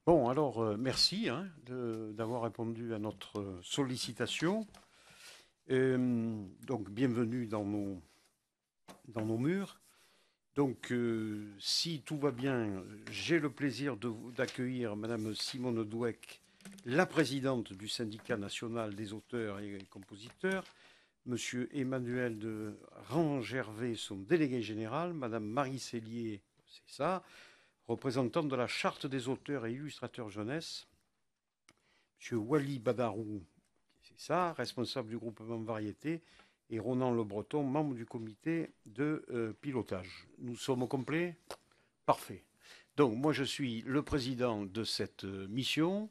Bon, alors, merci d'avoir répondu à notre sollicitation. Donc, bienvenue dans nos murs. Donc, si tout va bien, j'ai le plaisir d'accueillir Madame Simone Douek, la présidente du syndicat national des auteurs et compositeurs, Monsieur Emmanuel de Rangervais, son délégué général, Madame Marie Cellier, c'est ça, représentante de la Charte des auteurs et illustrateurs jeunesse, Monsieur Wally Badarou, c'est ça, responsable du groupement Variété, et Ronan Le Breton, membre du comité de pilotage. Nous sommes au complet? Parfait. Donc, moi, je suis le président de cette mission.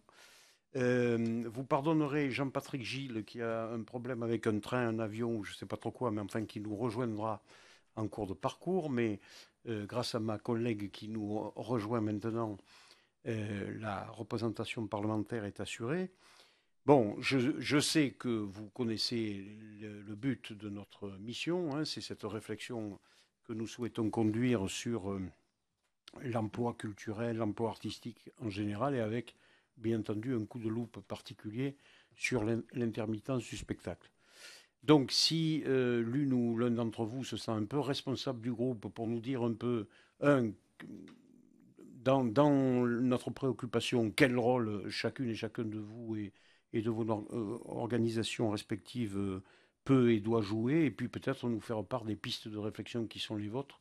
Vous pardonnerez Jean-Patrick Gilles qui a un problème avec un train, un avion, je ne sais pas trop quoi, mais enfin qui nous rejoindra en cours de parcours. Mais grâce à ma collègue qui nous rejoint maintenant, la représentation parlementaire est assurée. Bon, je sais que vous connaissez le but de notre mission, hein, c'est cette réflexion que nous souhaitons conduire sur l'emploi culturel, l'emploi artistique en général, et avec, bien entendu, un coup de loupe particulier sur l'intermittence du spectacle. Donc, si l'une ou l'un d'entre vous se sent un peu responsable du groupe pour nous dire un peu, un, dans notre préoccupation, quel rôle chacune et chacun de vous et de vos organisations respectives peut et doit jouer, et puis peut-être nous faire part des pistes de réflexion qui sont les vôtres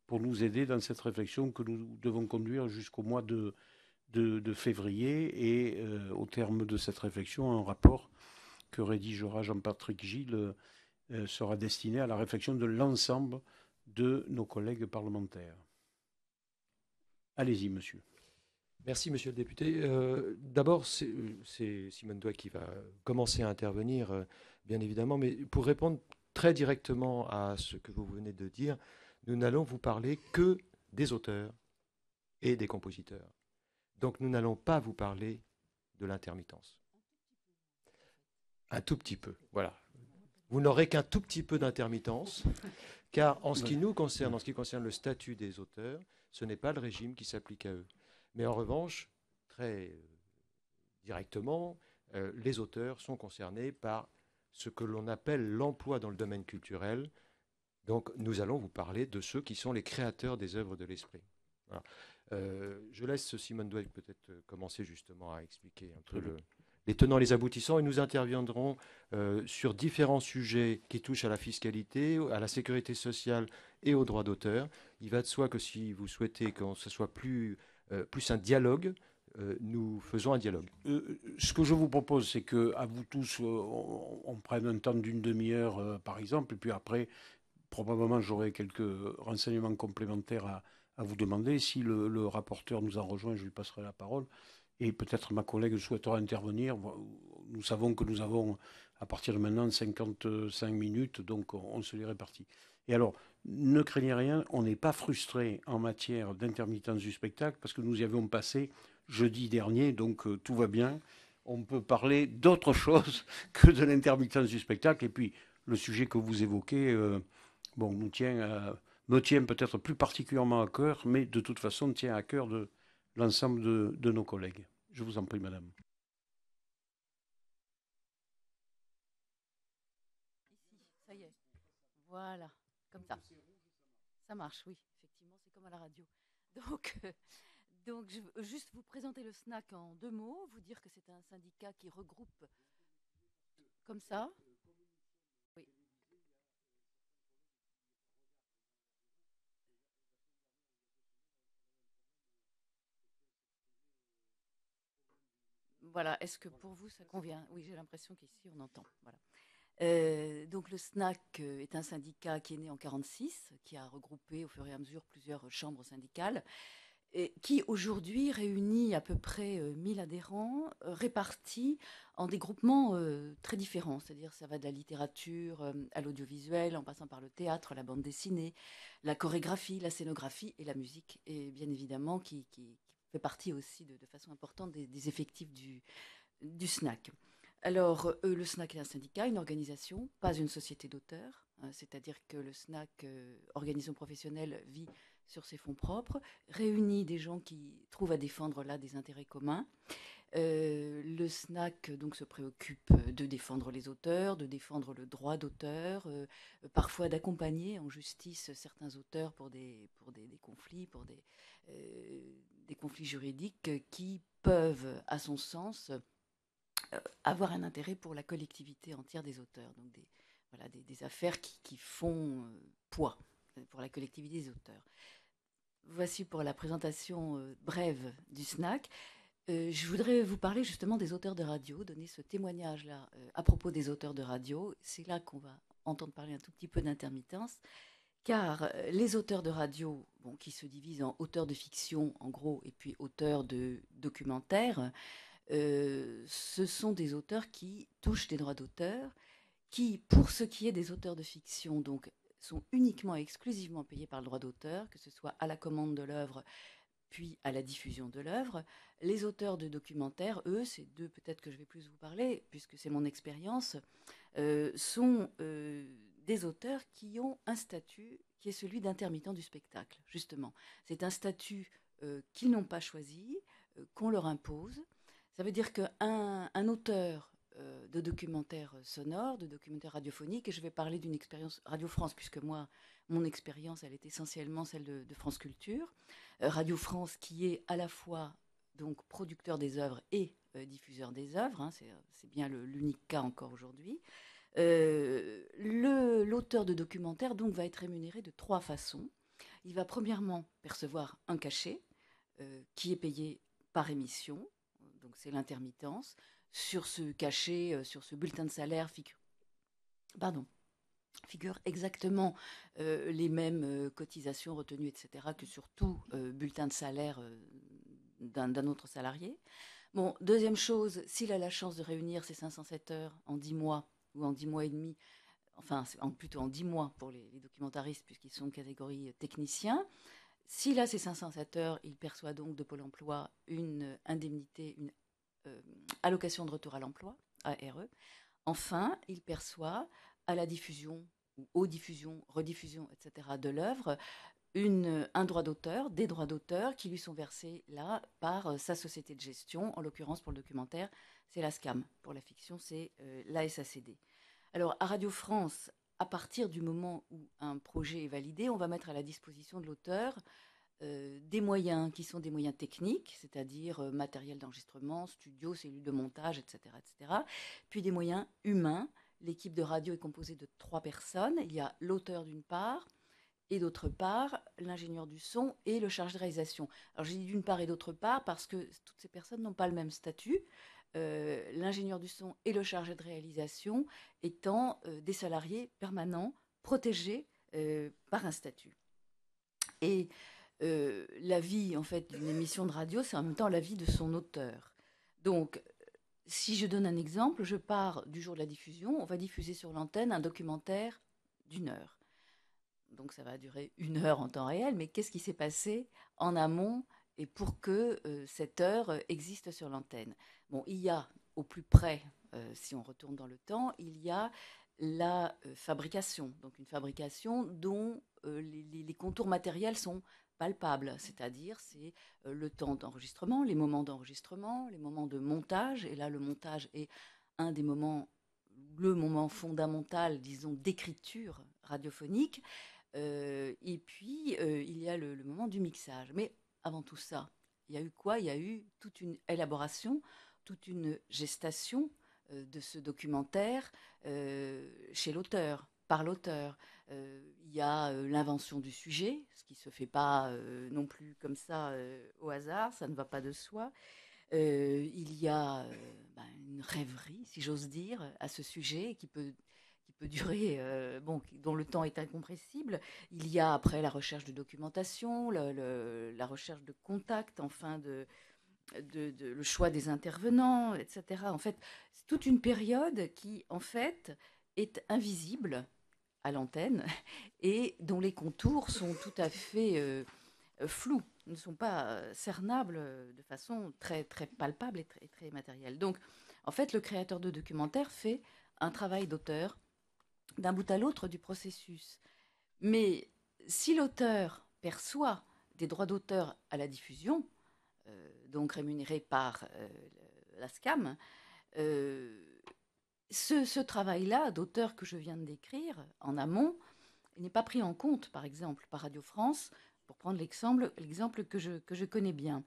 pour nous aider dans cette réflexion que nous devons conduire jusqu'au mois de février. Et au terme de cette réflexion, un rapport que rédigera Jean-Patrick Gilles sera destiné à la réflexion de l'ensemble de nos collègues parlementaires. Allez-y, monsieur. Merci, monsieur le député. D'abord, c'est Simone Doig qui va commencer à intervenir, bien évidemment, mais pour répondre très directement à ce que vous venez de dire, nous n'allons vous parler que des auteurs et des compositeurs. Donc nous n'allons pas vous parler de l'intermittence. Un tout petit peu, voilà. Vous n'aurez qu'un tout petit peu d'intermittence, car en ce qui nous concerne, en ce qui concerne le statut des auteurs, ce n'est pas le régime qui s'applique à eux. Mais en revanche, très directement, les auteurs sont concernés par ce que l'on appelle l'emploi dans le domaine culturel. Donc nous allons vous parler de ceux qui sont les créateurs des œuvres de l'esprit. Voilà. Je laisse Simone Douek peut-être commencer justement à expliquer un peu les tenants et les aboutissants, et nous interviendrons sur différents sujets qui touchent à la fiscalité, à la sécurité sociale et aux droits d'auteur. Il va de soi que si vous souhaitez que ce soit plus un dialogue, nous faisons un dialogue. Ce que je vous propose, c'est que à vous tous, on prenne un temps d'une demi-heure, par exemple, et puis après, probablement, j'aurai quelques renseignements complémentaires à vous demander. Si le rapporteur nous en rejoint, je lui passerai la parole. Et peut-être ma collègue souhaitera intervenir. Nous savons que nous avons, à partir de maintenant, 55 minutes, donc on se les répartit. Et alors, ne craignez rien, on n'est pas frustré en matière d'intermittence du spectacle, parce que nous y avions passé jeudi dernier, donc tout va bien. On peut parler d'autre chose que de l'intermittence du spectacle. Et puis, le sujet que vous évoquez, bon, me tient peut-être plus particulièrement à cœur, mais de toute façon tient à cœur de l'ensemble de nos collègues. Je vous en prie, madame. Ici, ça y est. Voilà, comme ça. Ça marche, oui. Effectivement, c'est comme à la radio. Donc, je veux juste vous présenter le SNAC en deux mots, vous dire que c'est un syndicat qui regroupe comme ça. Oui. Voilà, est-ce que pour vous ça convient? Oui, j'ai l'impression qu'ici on entend. Voilà. Donc le SNAC est un syndicat qui est né en 1946, qui a regroupé au fur et à mesure plusieurs chambres syndicales, et qui aujourd'hui réunit à peu près 1000 adhérents, répartis en des groupements très différents. C'est-à-dire ça va de la littérature à l'audiovisuel, en passant par le théâtre, la bande dessinée, la chorégraphie, la scénographie et la musique, et bien évidemment qui fait partie aussi de façon importante des effectifs du SNAC. Alors, le SNAC est un syndicat, une organisation, pas une société d'auteurs. C'est-à-dire que le SNAC, organisation professionnelle, vit sur ses fonds propres, réunit des gens qui trouvent à défendre là des intérêts communs. Le SNAC donc, se préoccupe de défendre les auteurs, de défendre le droit d'auteur, parfois d'accompagner en justice certains auteurs pour des conflits, pour des conflits juridiques qui peuvent, à son sens, avoir un intérêt pour la collectivité entière des auteurs. Donc des affaires qui font poids pour la collectivité des auteurs. Voici pour la présentation brève du SNAC. Je voudrais vous parler justement des auteurs de radio, donner ce témoignage-là à propos des auteurs de radio. C'est là qu'on va entendre parler un tout petit peu d'intermittence, car les auteurs de radio, qui se divisent en auteurs de fiction, en gros, et puis auteurs de documentaires, ce sont des auteurs qui touchent des droits d'auteur, qui, pour ce qui est des auteurs de fiction, donc, sont uniquement et exclusivement payés par le droit d'auteur, que ce soit à la commande de l'œuvre, puis à la diffusion de l'œuvre. Les auteurs de documentaires, eux, c'est d'eux peut-être que je vais plus vous parler, puisque c'est mon expérience, sont des auteurs qui ont un statut qui est celui d'intermittent du spectacle, justement. C'est un statut qu'ils n'ont pas choisi, qu'on leur impose. Ça veut dire qu'un auteur de documentaires sonores, de documentaires radiophoniques, et je vais parler d'une expérience Radio France, puisque moi, mon expérience, elle est essentiellement celle de France Culture. Radio France qui est à la fois donc producteur des œuvres et diffuseur des œuvres, hein, c'est bien l'unique cas encore aujourd'hui. L'auteur de documentaire donc va être rémunéré de 3 façons. Il va premièrement percevoir un cachet qui est payé par émission, donc c'est l'intermittence. Sur ce cachet, sur ce bulletin de salaire figurent exactement les mêmes cotisations retenues, etc., que sur tout bulletin de salaire d'un autre salarié. Bon, deuxième chose, s'il a la chance de réunir ses 507 heures en 10 mois ou en 10 mois et demi, enfin plutôt en 10 mois pour les documentaristes puisqu'ils sont catégorie techniciens, s'il a ses 507 heures, il perçoit donc de Pôle emploi une indemnité, une allocation de retour à l'emploi, ARE. Enfin, il perçoit à la diffusion ou aux diffusions, rediffusions, etc. de l'œuvre, un droit d'auteur, des droits d'auteur qui lui sont versés là par sa société de gestion, en l'occurrence pour le documentaire, c'est la SCAM, pour la fiction, c'est la SACD. Alors à Radio France, à partir du moment où un projet est validé, on va mettre à la disposition de l'auteur des moyens qui sont des moyens techniques, c'est-à-dire matériel d'enregistrement, studio, cellules de montage, etc., etc. Puis des moyens humains. L'équipe de radio est composée de 3 personnes. Il y a l'auteur d'une part, et d'autre part, l'ingénieur du son et le chargé de réalisation. Alors j'ai dit d'une part et d'autre part parce que toutes ces personnes n'ont pas le même statut. L'ingénieur du son et le chargé de réalisation étant des salariés permanents, protégés par un statut. Et la vie, en fait, d'une émission de radio, c'est en même temps la vie de son auteur. Donc, si je donne un exemple, je pars du jour de la diffusion, on va diffuser sur l'antenne un documentaire d'1 heure. Donc ça va durer 1 heure en temps réel, mais qu'est-ce qui s'est passé en amont et pour que cette heure existe sur l'antenne? Bon, il y a au plus près, si on retourne dans le temps, il y a la fabrication, donc une fabrication dont les contours matériels sont palpables, c'est-à-dire c'est le temps d'enregistrement, les moments de montage, et là le montage est un des moments, le moment fondamental, disons, d'écriture radiophonique, et puis il y a le moment du mixage. Mais avant tout ça, il y a eu quoi? Il y a eu toute une élaboration, toute une gestation de ce documentaire chez l'auteur, par l'auteur. Il y a l'invention du sujet, ce qui ne se fait pas non plus comme ça au hasard, ça ne va pas de soi. Il y a une rêverie, si j'ose dire, à ce sujet qui peut durer, dont le temps est incompressible. Il y a après la recherche de documentation, la recherche de contact, enfin le choix des intervenants, etc. En fait, c'est toute une période qui, en fait, est invisible à l'antenne et dont les contours sont tout à fait flous, ne sont pas cernables de façon très, très palpable et très, très matérielle. Donc, en fait, le créateur de documentaire fait un travail d'auteur d'un bout à l'autre du processus. Mais si l'auteur perçoit des droits d'auteur à la diffusion, donc rémunérés par la SCAM, ce travail-là d'auteur que je viens de décrire en amont n'est pas pris en compte, par exemple, par Radio France, pour prendre l'exemple que je connais bien.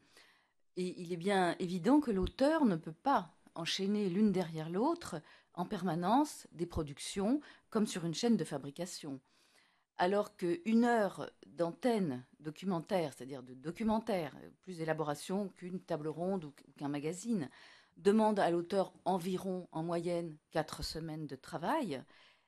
Et il est bien évident que l'auteur ne peut pas enchaîner l'une derrière l'autre en permanence des productions comme sur une chaîne de fabrication. Alors qu'une heure d'antenne documentaire, c'est-à-dire de documentaire, plus d'élaboration qu'une table ronde ou qu'un magazine, demande à l'auteur environ, en moyenne, 4 semaines de travail,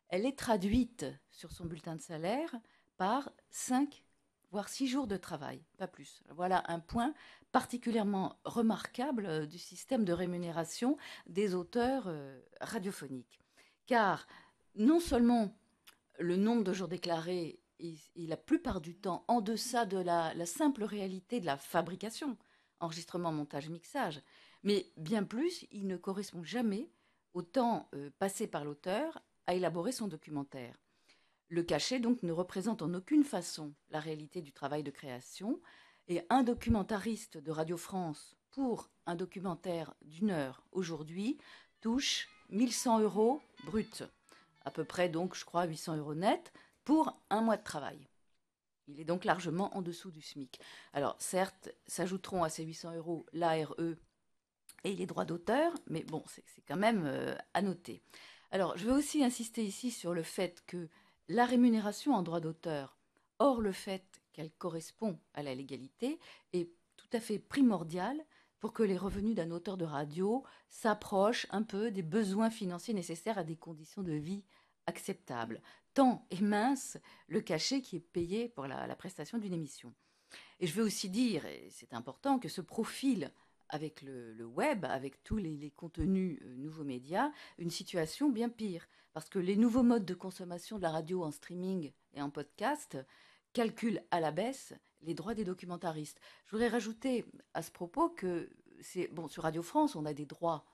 elle est traduite sur son bulletin de salaire par 5 voire 6 jours de travail, pas plus. Voilà un point particulièrement remarquable du système de rémunération des auteurs radiophoniques. Car non seulement le nombre de jours déclarés est la plupart du temps en deçà de la simple réalité de la fabrication, enregistrement, montage, mixage, mais bien plus, il ne correspond jamais au temps passé par l'auteur à élaborer son documentaire. Le cachet, donc, ne représente en aucune façon la réalité du travail de création, et un documentariste de Radio France, pour un documentaire d'1 heure aujourd'hui, touche 1 100 € brut, à peu près, donc, je crois, 800 € net, pour un mois de travail. Il est donc largement en dessous du SMIC. Alors, certes, s'ajouteront à ces 800 € l'ARE et les droits d'auteur, mais bon, c'est quand même à noter. Alors, je veux aussi insister ici sur le fait que la rémunération en droit d'auteur, hors le fait qu'elle correspond à la légalité, est tout à fait primordiale pour que les revenus d'un auteur de radio s'approchent un peu des besoins financiers nécessaires à des conditions de vie acceptables. Tant est mince le cachet qui est payé pour la prestation d'une émission. Et je veux aussi dire, et c'est important, que ce profil avec le web, avec tous les contenus nouveaux médias, une situation bien pire. Parce que les nouveaux modes de consommation de la radio en streaming et en podcast calculent à la baisse les droits des documentaristes. Je voudrais rajouter à ce propos que sur Radio France, on a des droits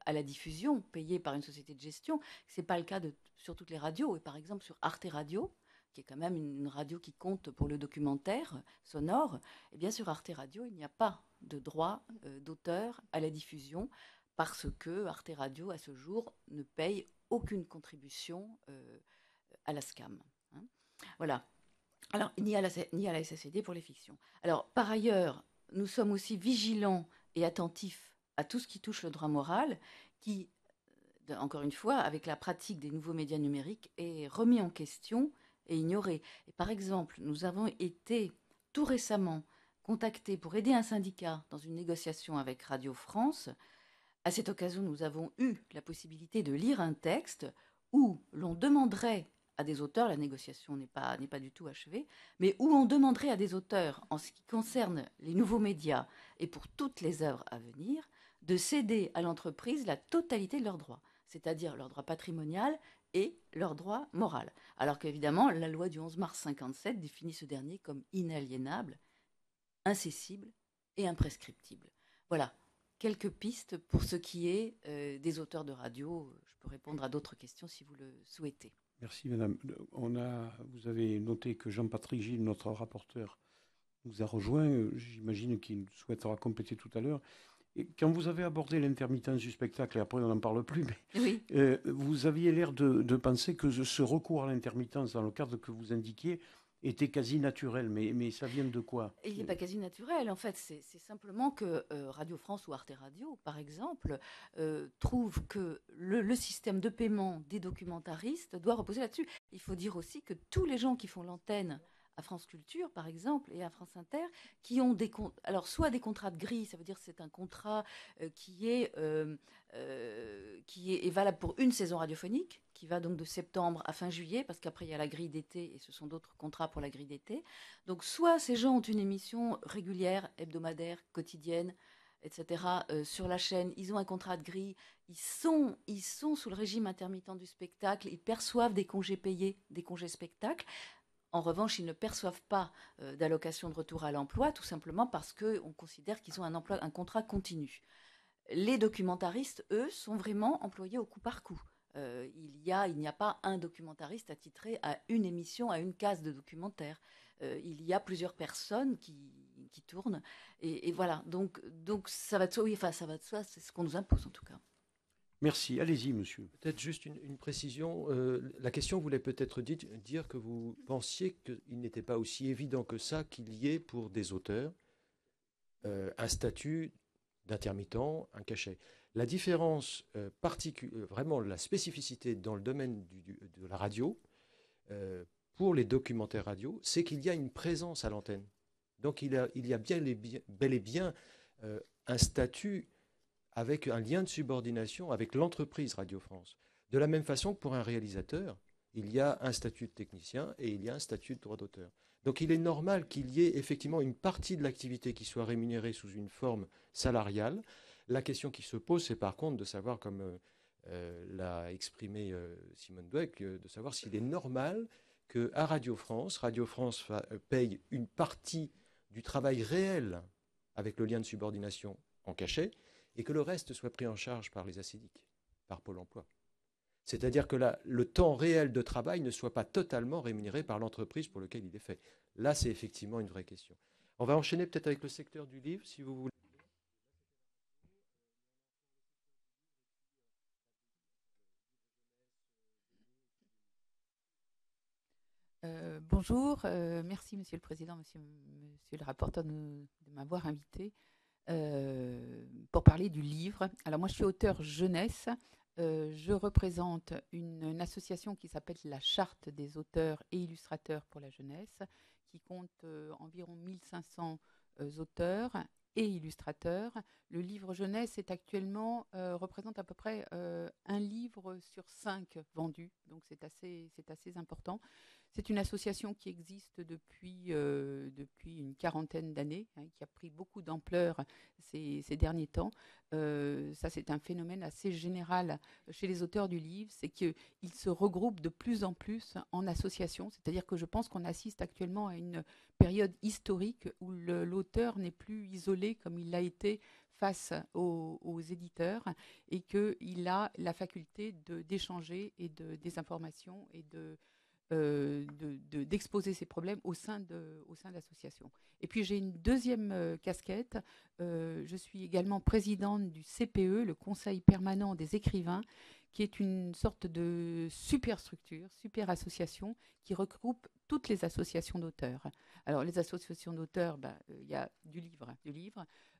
à la diffusion payés par une société de gestion. Ce n'est pas le cas sur toutes les radios. Et par exemple, sur Arte Radio, qui est quand même une radio qui compte pour le documentaire sonore, et bien sur Arte Radio, il n'y a pas de droit d'auteur à la diffusion parce que Arte Radio, à ce jour, ne paye aucune contribution à la SCAM. Hein. Voilà. Alors, ni à la SACD pour les fictions. Alors, par ailleurs, nous sommes aussi vigilants et attentifs à tout ce qui touche le droit moral, qui, encore une fois, avec la pratique des nouveaux médias numériques, est remis en question et ignoré. Et par exemple, nous avons été tout récemment contactés pour aider un syndicat dans une négociation avec Radio France. À cette occasion, nous avons eu la possibilité de lire un texte où l'on demanderait à des auteurs, la négociation n'est pas du tout achevée, mais où on demanderait à des auteurs, en ce qui concerne les nouveaux médias et pour toutes les œuvres à venir, de céder à l'entreprise la totalité de leurs droits, c'est-à-dire leur droit patrimonial et leur droit moral. Alors qu'évidemment, la loi du 11 mars 57 définit ce dernier comme inaliénable, incessible et imprescriptible. Voilà, quelques pistes pour ce qui est des auteurs de radio. Je peux répondre à d'autres questions si vous le souhaitez. Merci, madame. Vous avez noté que Jean-Patrick Gilles, notre rapporteur, nous a rejoint. J'imagine qu'il souhaitera compléter tout à l'heure. Et quand vous avez abordé l'intermittence du spectacle, et après on n'en parle plus, mais oui. Vous aviez l'air de penser que ce recours à l'intermittence, dans le cadre que vous indiquiez, était quasi naturel. Mais ça vient de quoi? Il n'est pas quasi naturel. En fait, c'est simplement que Radio France ou Arte Radio, par exemple, trouve que le système de paiement des documentaristes doit reposer là-dessus. Il faut dire aussi que tous les gens qui font l'antenne à France Culture, par exemple, et à France Inter, qui ont alors soit des contrats de grille, ça veut dire que c'est un contrat qui est valable pour une saison radiophonique, qui va donc de septembre à fin juillet, parce qu'après il y a la grille d'été, et ce sont d'autres contrats pour la grille d'été. Donc soit ces gens ont une émission régulière, hebdomadaire, quotidienne, etc., sur la chaîne, ils ont un contrat de grille, ils sont sous le régime intermittent du spectacle, ils perçoivent des congés payés, des congés spectacles. En revanche, ils ne perçoivent pas d'allocation de retour à l'emploi, tout simplement parce qu'on considère qu'ils ont un contrat continu. Les documentaristes, eux, sont vraiment employés au coup par coup. Il n'y a pas un documentariste attitré à une émission, à une case de documentaire. il y a plusieurs personnes qui tournent. Et voilà, donc ça va de soi, oui, enfin ça va de soi, c'est ce qu'on nous impose en tout cas. Merci. Allez-y, monsieur. Peut-être juste une précision. La question voulait peut-être dire que vous pensiez qu'il n'était pas aussi évident que ça qu'il y ait pour des auteurs un statut d'intermittent, un cachet. La différence vraiment la spécificité dans le domaine de la radio, pour les documentaires radio, c'est qu'il y a une présence à l'antenne. Donc il y a bel et bien un statut avec un lien de subordination avec l'entreprise Radio France. De la même façon que pour un réalisateur, il y a un statut de technicien et il y a un statut de droit d'auteur. Donc il est normal qu'il y ait effectivement une partie de l'activité qui soit rémunérée sous une forme salariale. La question qui se pose, c'est par contre de savoir, comme l'a exprimé Simone Dweck, de savoir s'il est normal qu'à Radio France paye une partie du travail réel avec le lien de subordination en cachet, et que le reste soit pris en charge par les ACIDIC, par Pôle emploi. C'est-à-dire que le temps réel de travail ne soit pas totalement rémunéré par l'entreprise pour laquelle il est fait. Là, c'est effectivement une vraie question. On va enchaîner peut-être avec le secteur du livre, si vous voulez. Bonjour, merci Monsieur le Président, Monsieur le rapporteur de m'avoir invité pour parler du livre. Alors moi je suis auteure jeunesse, je représente une association qui s'appelle la Charte des auteurs et illustrateurs pour la jeunesse, qui compte environ 1500 auteurs et illustrateurs. Le livre jeunesse représente à peu près un livre sur 5 vendus, donc c'est assez important. C'est une association qui existe depuis une quarantaine d'années, qui a pris beaucoup d'ampleur ces derniers temps. Ça, c'est un phénomène assez général chez les auteurs du livre, c'est qu'ils se regroupent de plus en plus en associations. C'est-à-dire que je pense qu'on assiste actuellement à une période historique où l'auteur n'est plus isolé comme il l'a été face aux éditeurs, et qu'il a la faculté d'échanger et des informations et d'exposer ses problèmes au sein de l'association. Et puis j'ai une deuxième casquette. Je suis également présidente du CPE, le Conseil permanent des écrivains, qui est une sorte de super structure, super association qui regroupe toutes les associations d'auteurs. Alors les associations d'auteurs, il y a du livre,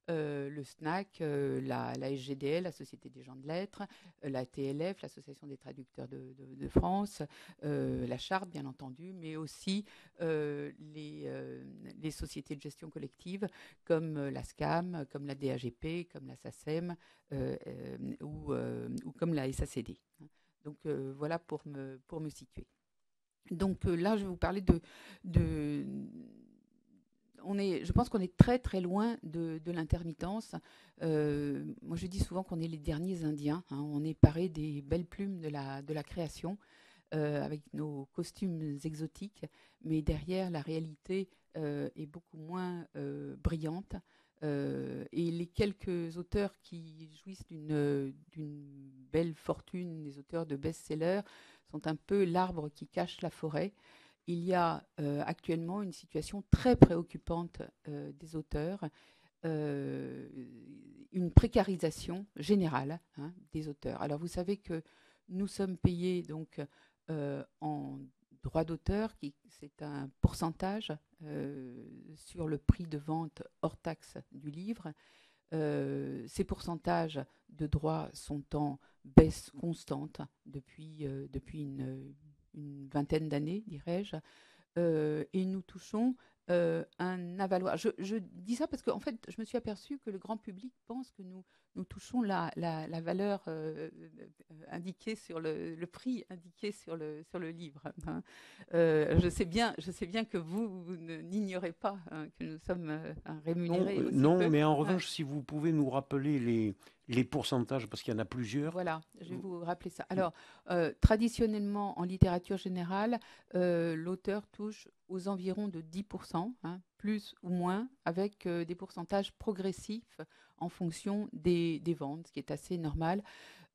le SNAC, la SGDL, la Société des gens de lettres, la TLF, l'Association des traducteurs de France, la Charte, bien entendu, mais aussi les sociétés de gestion collective comme la SCAM, comme la DAGP, comme la SACEM ou comme la SACD. Donc voilà pour me situer. Donc là, je vais vous parler je pense qu'on est très très loin de l'intermittence. Moi, je dis souvent qu'on est les derniers Indiens. On est parés des belles plumes de la création, avec nos costumes exotiques, mais derrière, la réalité est beaucoup moins brillante. Et les quelques auteurs qui jouissent d'une belle fortune, les auteurs de best-sellers, sont un peu l'arbre qui cache la forêt. Il y a actuellement une situation très préoccupante des auteurs, une précarisation générale des auteurs. Alors vous savez que nous sommes payés donc en droit d'auteur, c'est un pourcentage sur le prix de vente hors taxe du livre. Ces pourcentages de droits sont en baisse constante depuis une vingtaine d'années, dirais-je, et nous touchons un avaloir. Je dis ça parce qu'en fait, je me suis aperçue que le grand public pense que nous touchons la valeur indiquée sur le prix indiqué sur le livre. Je sais bien que vous n'ignorez pas que nous sommes rémunérés aussi non, peu. Mais en revanche, si vous pouvez nous rappeler les pourcentages, parce qu'il y en a plusieurs. Voilà, je vais vous rappeler ça. Alors, traditionnellement, en littérature générale, l'auteur touche aux environs de 10%, plus ou moins, avec des pourcentages progressifs en fonction des ventes, ce qui est assez normal.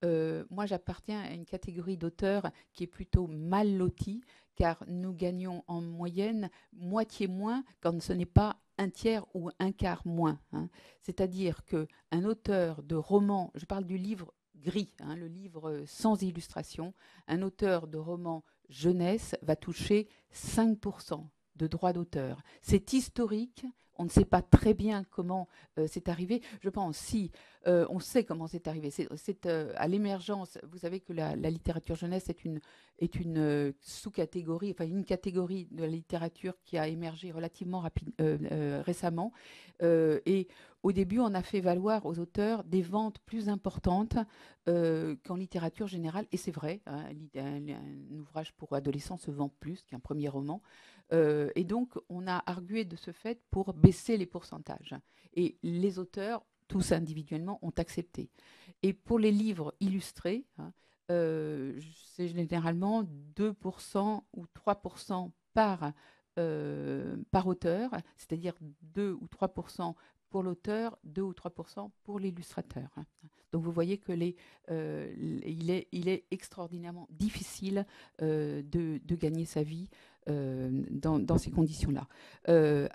Moi, j'appartiens à une catégorie d'auteurs qui est plutôt mal lotie, car nous gagnons en moyenne moitié moins quand ce n'est pas un tiers ou un quart moins, hein. C'est-à-dire qu'un auteur de roman, je parle du livre gris, hein, le livre sans illustration, un auteur de roman jeunesse va toucher 5% de droits d'auteur. C'est historique. On ne sait pas très bien comment c'est arrivé. Je pense, si on sait comment c'est arrivé. C'est à l'émergence. Vous savez que la littérature jeunesse est une sous-catégorie, enfin une catégorie de la littérature qui a émergé relativement récemment. Et au début, on a fait valoir aux auteurs des ventes plus importantes qu'en littérature générale. Et c'est vrai, hein, un ouvrage pour adolescents se vend plus qu'un premier roman. Et donc, on a argué de ce fait pour baisser les pourcentages. Et les auteurs, tous individuellement, ont accepté. Et pour les livres illustrés, hein, c'est généralement 2% ou 3% par auteur, c'est-à-dire 2 ou 3% pour l'auteur, 2 ou 3% pour l'illustrateur. Donc vous voyez que il est extraordinairement difficile de gagner sa vie dans ces conditions-là.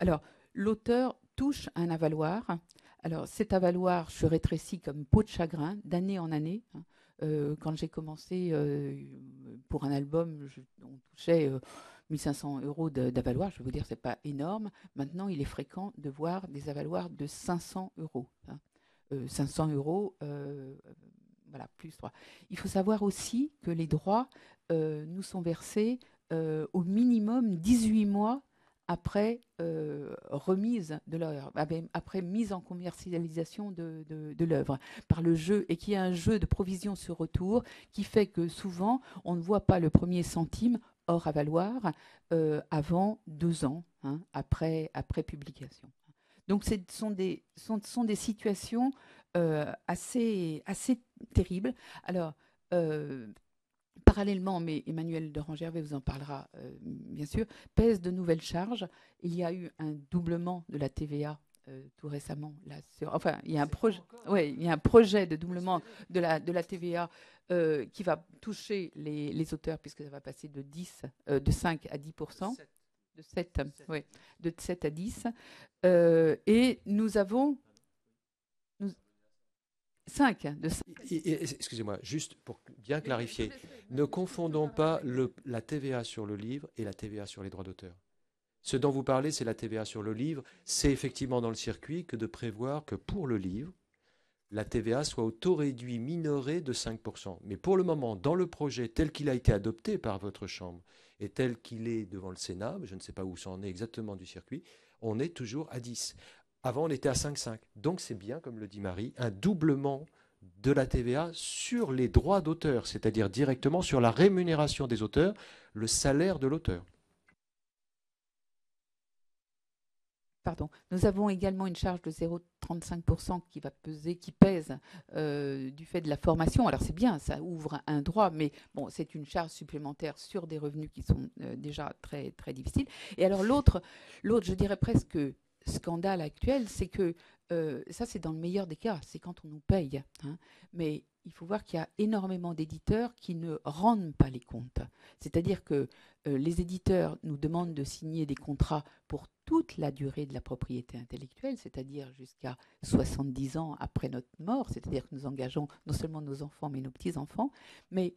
Alors, l'auteur touche un avaloir. Alors, cet avaloir se rétrécit comme peau de chagrin d'année en année. Quand j'ai commencé pour un album, on touchait 1500 € d'avaloir. Je vais vous dire, ce n'est pas énorme. Maintenant, il est fréquent de voir des avaloirs de 500 €. 500 €, voilà, plus 3. Il faut savoir aussi que les droits nous sont versés au minimum 18 mois après remise de l'œuvre, après mise en commercialisation de l'œuvre par le jeu, et qui est un jeu de provision sur retour qui fait que souvent on ne voit pas le premier centime hors avaloir avant 2 ans, hein, après publication. Donc ce sont des situations assez terribles. Alors, parallèlement, mais Emmanuel de Rangervais vous en parlera bien sûr, pèsent de nouvelles charges. Il y a eu un doublement de la TVA tout récemment. Enfin, il y a un projet de doublement de la TVA qui va toucher les auteurs, puisque ça va passer de 5 à 10%. De 7, oui, de 7 à 10. Et nous avons 5. Excusez-moi, juste pour bien clarifier, ne confondons pas la TVA sur le livre et la TVA sur les droits d'auteur. Ce dont vous parlez, c'est la TVA sur le livre. C'est effectivement dans le circuit que de prévoir que pour le livre, la TVA soit au taux réduit minoré de 5%. Mais pour le moment, dans le projet tel qu'il a été adopté par votre Chambre et tel qu'il est devant le Sénat, je ne sais pas où ça en est exactement du circuit, on est toujours à 10. Avant, on était à 5,5. Donc c'est bien, comme le dit Marie, un doublement de la TVA sur les droits d'auteur, c'est-à-dire directement sur la rémunération des auteurs, le salaire de l'auteur. Pardon. Nous avons également une charge de 0,35% qui pèse du fait de la formation. Alors c'est bien, ça ouvre un droit, mais bon, c'est une charge supplémentaire sur des revenus qui sont déjà très, très difficiles. Et alors l'autre, je dirais presque scandale actuel, c'est que ça c'est dans le meilleur des cas, c'est quand on nous paye, hein, mais il faut voir qu'il y a énormément d'éditeurs qui ne rendent pas les comptes. C'est-à-dire que les éditeurs nous demandent de signer des contrats pour toute la durée de la propriété intellectuelle, c'est-à-dire jusqu'à 70 ans après notre mort, c'est-à-dire que nous engageons non seulement nos enfants, mais nos petits-enfants, mais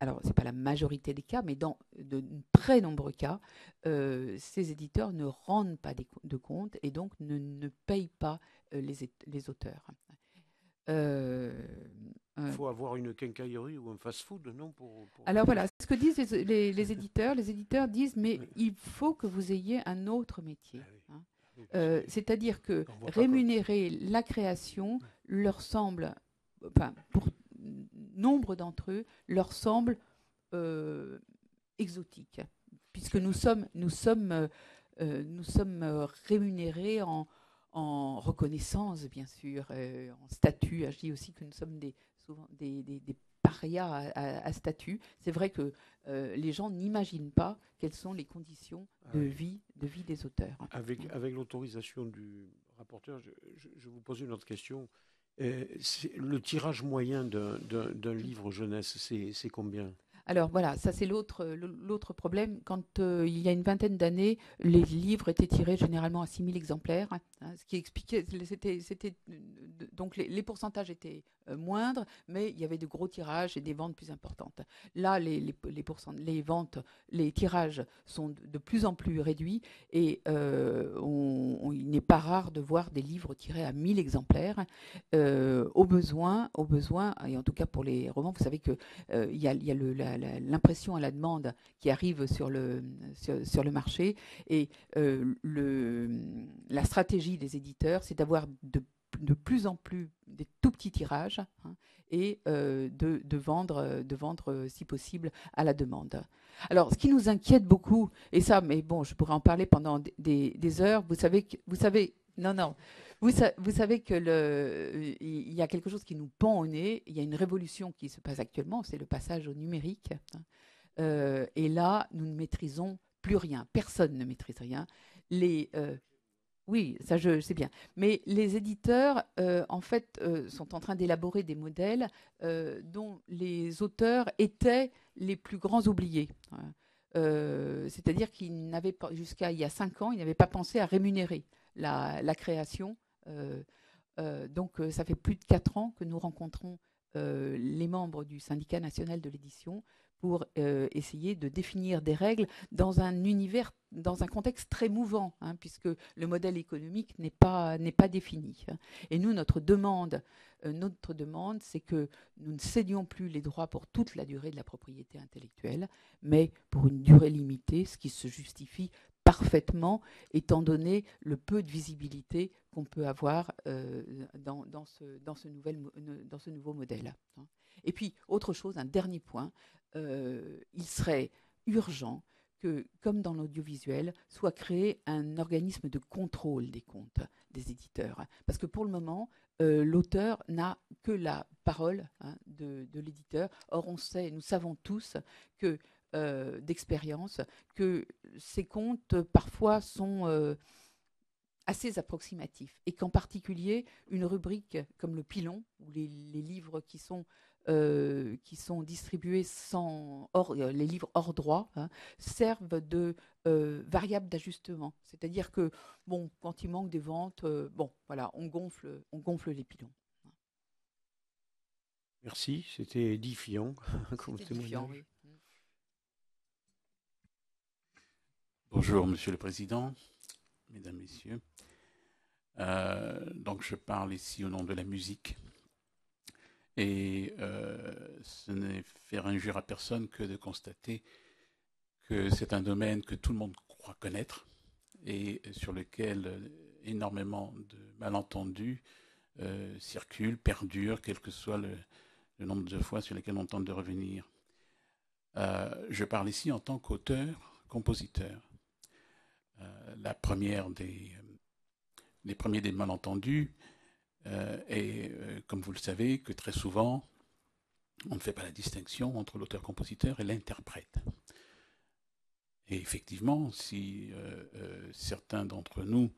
alors, ce n'est pas la majorité des cas, mais dans de très nombreux cas, ces éditeurs ne rendent pas de compte et donc ne payent pas les auteurs. Il faut avoir une quincaillerie ou un fast-food, non Alors voilà, ce que disent les éditeurs. Les éditeurs disent, mais il faut que vous ayez un autre métier. Hein. C'est-à-dire que rémunérer la création leur semble, enfin, pour nombre d'entre eux, leur semble exotique, puisque nous sommes rémunérés en reconnaissance, bien sûr, en statut. Je dis aussi que nous sommes souvent des parias à statut. C'est vrai que les gens n'imaginent pas quelles sont les conditions de vie des auteurs. Avec l'autorisation du rapporteur, je vous pose une autre question. Le tirage moyen d'un livre jeunesse, c'est combien? Alors voilà, ça c'est l'autre problème. Quand il y a une vingtaine d'années, les livres étaient tirés généralement à 6000 exemplaires, hein, ce qui expliquait, donc les pourcentages étaient moindres, mais il y avait de gros tirages et des ventes plus importantes. Là, les ventes, les tirages sont de plus en plus réduits et il n'est pas rare de voir des livres tirés à 1000 exemplaires. Au besoin, et en tout cas pour les romans, vous savez que il y a l'impression à la demande qui arrive sur le marché. Et la stratégie des éditeurs, c'est d'avoir de plus en plus des tout petits tirages, hein, et de vendre si possible à la demande. Alors, ce qui nous inquiète beaucoup, et ça, mais bon, je pourrais en parler pendant des heures, vous savez, non. Vous savez que il y a quelque chose qui nous pend au nez. Il y a une révolution qui se passe actuellement, c'est le passage au numérique. Et là, nous ne maîtrisons plus rien. Personne ne maîtrise rien. Oui, ça je sais bien. Mais les éditeurs, en fait, sont en train d'élaborer des modèles dont les auteurs étaient les plus grands oubliés. C'est-à-dire qu'ils n'avaient pas, jusqu'à il y a 5 ans, ils n'avaient pas pensé à rémunérer la création. Donc, ça fait plus de 4 ans que nous rencontrons les membres du syndicat national de l'édition pour essayer de définir des règles dans un univers, dans un contexte très mouvant, hein, puisque le modèle économique n'est pas défini. Et nous, notre demande, c'est que nous ne cédions plus les droits pour toute la durée de la propriété intellectuelle, mais pour une durée limitée, ce qui se justifie parfaitement, étant donné le peu de visibilité qu'on peut avoir dans ce nouveau modèle. Et puis, autre chose, un dernier point, il serait urgent que, comme dans l'audiovisuel, soit créé un organisme de contrôle des comptes des éditeurs. Parce que pour le moment, l'auteur n'a que la parole, hein, de l'éditeur. Or, nous savons tous que d'expérience que ces comptes parfois sont assez approximatifs et qu'en particulier une rubrique comme le pilon ou les livres qui sont distribués les livres hors droit, hein, servent de variable d'ajustement. C'est-à-dire que bon, quand il manque des ventes, voilà, on gonfle les pilons. Merci, c'était édifiant comme témoignage. Oui. Bonjour, Monsieur le Président, Mesdames, Messieurs. Donc, je parle ici au nom de la musique. Et ce n'est faire injure à personne que de constater que c'est un domaine que tout le monde croit connaître et sur lequel énormément de malentendus circulent, perdurent, quel que soit le nombre de fois sur lesquelles on tente de revenir. Je parle ici en tant qu'auteur, compositeur. La première les premiers des malentendus est, comme vous le savez, que très souvent, on ne fait pas la distinction entre l'auteur-compositeur et l'interprète. Et effectivement, si certains d'entre nous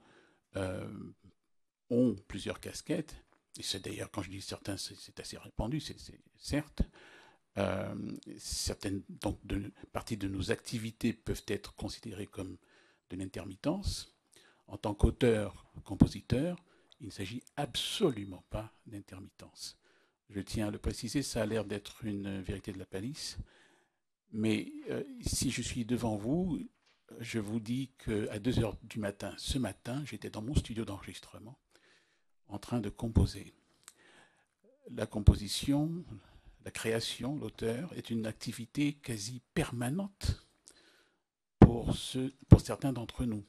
ont plusieurs casquettes, et c'est d'ailleurs, quand je dis certains, c'est assez répandu, c'est certes, certaines parties de nos activités peuvent être considérées comme de l'intermittence. En tant qu'auteur-compositeur, il ne s'agit absolument pas d'intermittence. Je tiens à le préciser, ça a l'air d'être une vérité de la palisse, mais si je suis devant vous, je vous dis qu'à 2h du matin, ce matin, j'étais dans mon studio d'enregistrement en train de composer. La composition, la création, l'auteur, est une activité quasi permanente pour certains d'entre nous.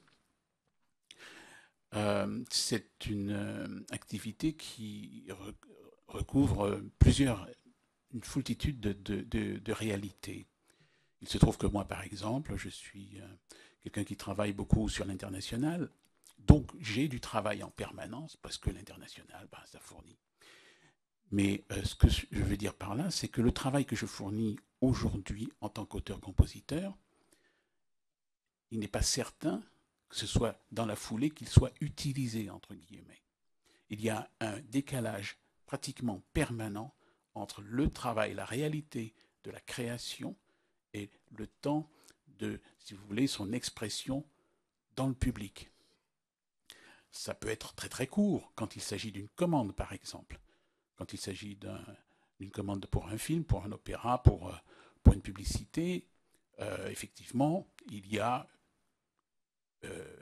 C'est une activité qui recouvre une foultitude de réalités. Il se trouve que moi, par exemple, je suis quelqu'un qui travaille beaucoup sur l'international, donc j'ai du travail en permanence parce que l'international, ça fournit. Mais ce que je veux dire par là, c'est que le travail que je fournis aujourd'hui en tant qu'auteur-compositeur, il n'est pas certain que ce soit dans la foulée qu'il soit utilisé, entre guillemets. Il y a un décalage pratiquement permanent entre le travail, la réalité de la création et le temps de, si vous voulez, son expression dans le public. Ça peut être très très court quand il s'agit d'une commande, par exemple. Quand il s'agit d'une commande pour un film, pour un opéra, pour une publicité, effectivement, il y a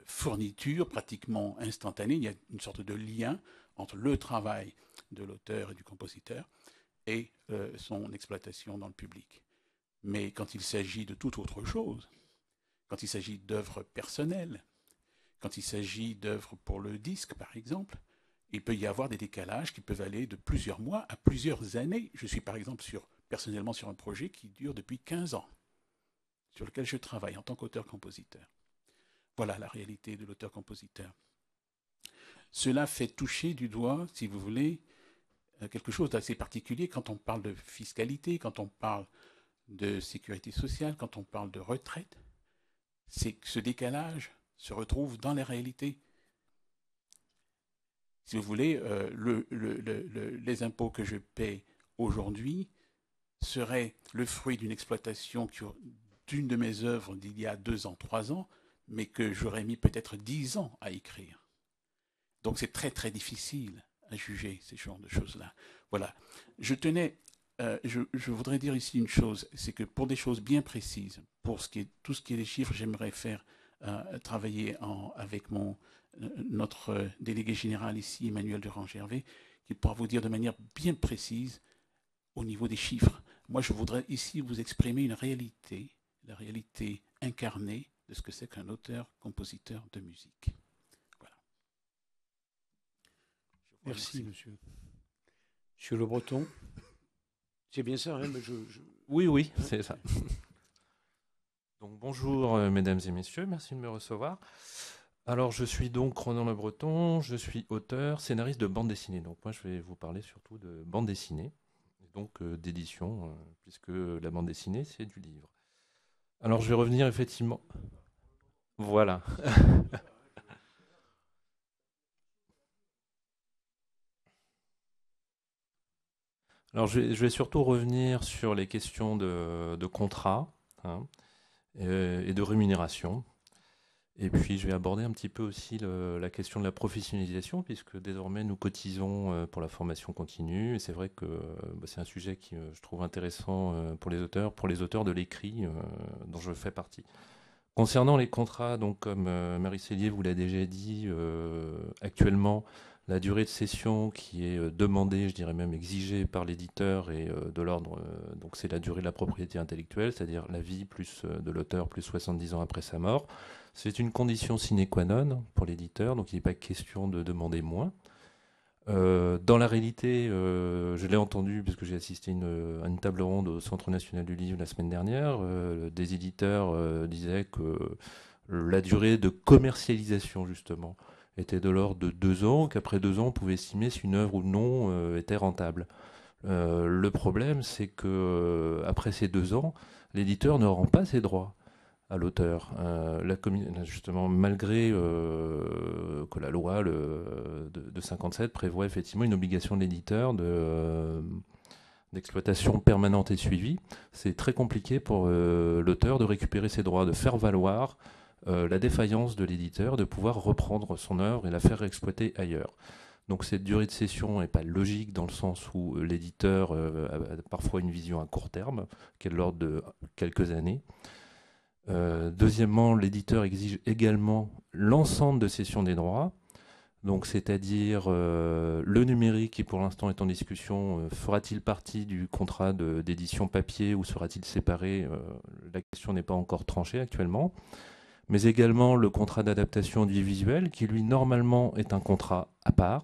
fourniture pratiquement instantanée. Il y a une sorte de lien entre le travail de l'auteur et du compositeur et son exploitation dans le public. Mais quand il s'agit de toute autre chose, quand il s'agit d'œuvres personnelles, quand il s'agit d'œuvres pour le disque, par exemple, il peut y avoir des décalages qui peuvent aller de plusieurs mois à plusieurs années. Je suis par exemple personnellement sur un projet qui dure depuis 15 ans, sur lequel je travaille en tant qu'auteur-compositeur. Voilà la réalité de l'auteur-compositeur. Cela fait toucher du doigt, si vous voulez, quelque chose d'assez particulier quand on parle de fiscalité, quand on parle de sécurité sociale, quand on parle de retraite. C'est que ce décalage se retrouve dans la réalité. Si vous voulez, les impôts que je paie aujourd'hui seraient le fruit d'une exploitation d'une de mes œuvres d'il y a 2 ans, 3 ans, mais que j'aurais mis peut-être 10 ans à écrire. Donc c'est très très difficile à juger ces genres de choses-là. Voilà. Je voudrais dire ici une chose, c'est que pour des choses bien précises, pour tout ce qui est des chiffres, j'aimerais faire travailler avec notre délégué général ici, Emmanuel Durand-Gervais, qui pourra vous dire de manière bien précise au niveau des chiffres. Moi, je voudrais ici vous exprimer une réalité, la réalité incarnée de ce que c'est qu'un auteur-compositeur de musique. Voilà. Merci, monsieur. Monsieur Le Breton. C'est bien ça, hein, mais Oui, c'est ça. Donc bonjour mesdames et messieurs, merci de me recevoir. Alors je suis donc Ronan Le Breton, je suis auteur, scénariste de bande dessinée. Donc moi je vais vous parler surtout de bande dessinée, et donc d'édition, puisque la bande dessinée c'est du livre. Alors je vais revenir effectivement... Voilà. Alors je vais surtout revenir sur les questions de contrat, hein, et de rémunération. Et puis je vais aborder un petit peu aussi la question de la professionnalisation, puisque désormais nous cotisons pour la formation continue. Et c'est vrai que c'est un sujet qui je trouve intéressant pour les auteurs de l'écrit dont je fais partie. Concernant les contrats, donc comme Marie Cellier vous l'a déjà dit, actuellement, la durée de cession qui est demandée, je dirais même exigée par l'éditeur est de l'ordre, donc c'est la durée de la propriété intellectuelle, c'est-à-dire la vie plus de l'auteur plus 70 ans après sa mort. C'est une condition sine qua non pour l'éditeur, donc il n'est pas question de demander moins. Dans la réalité, je l'ai entendu parce que j'ai assisté à une table ronde au Centre national du livre la semaine dernière, des éditeurs disaient que la durée de commercialisation justement était de l'ordre de 2 ans, qu'après 2 ans on pouvait estimer si une œuvre ou non était rentable. Le problème c'est que après ces 2 ans, l'éditeur ne rend pas ses droits à l'auteur. Justement, malgré que la loi de 57 prévoit effectivement une obligation de l'éditeur d'exploitation permanente et suivie, c'est très compliqué pour l'auteur de récupérer ses droits, de faire valoir la défaillance de l'éditeur, de pouvoir reprendre son œuvre et la faire exploiter ailleurs. Donc cette durée de cession n'est pas logique dans le sens où l'éditeur a parfois une vision à court terme, qui est de l'ordre de quelques années. Deuxièmement, l'éditeur exige également l'ensemble de cession des droits, donc c'est-à-dire le numérique qui pour l'instant est en discussion, fera-t-il partie du contrat d'édition papier ou sera-t-il séparé? La question n'est pas encore tranchée actuellement, mais également le contrat d'adaptation audiovisuelle qui lui normalement est un contrat à part,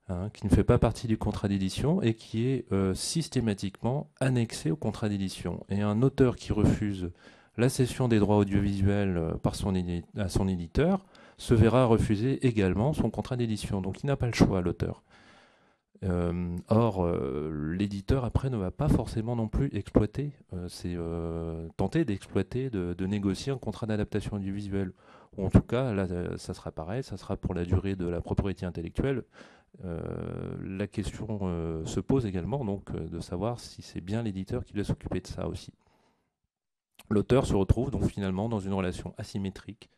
hein, qui ne fait pas partie du contrat d'édition et qui est systématiquement annexé au contrat d'édition. Et un auteur qui refuse la cession des droits audiovisuels à son éditeur se verra refuser également son contrat d'édition. Donc il n'a pas le choix, l'auteur. Or, l'éditeur, après, ne va pas forcément non plus exploiter, tenter d'exploiter, de négocier un contrat d'adaptation audiovisuelle. Ou en tout cas, là, ça sera pareil, ça sera pour la durée de la propriété intellectuelle, La question se pose également donc de savoir si c'est bien l'éditeur qui doit s'occuper de ça aussi. L'auteur se retrouve donc finalement dans une relation asymétrique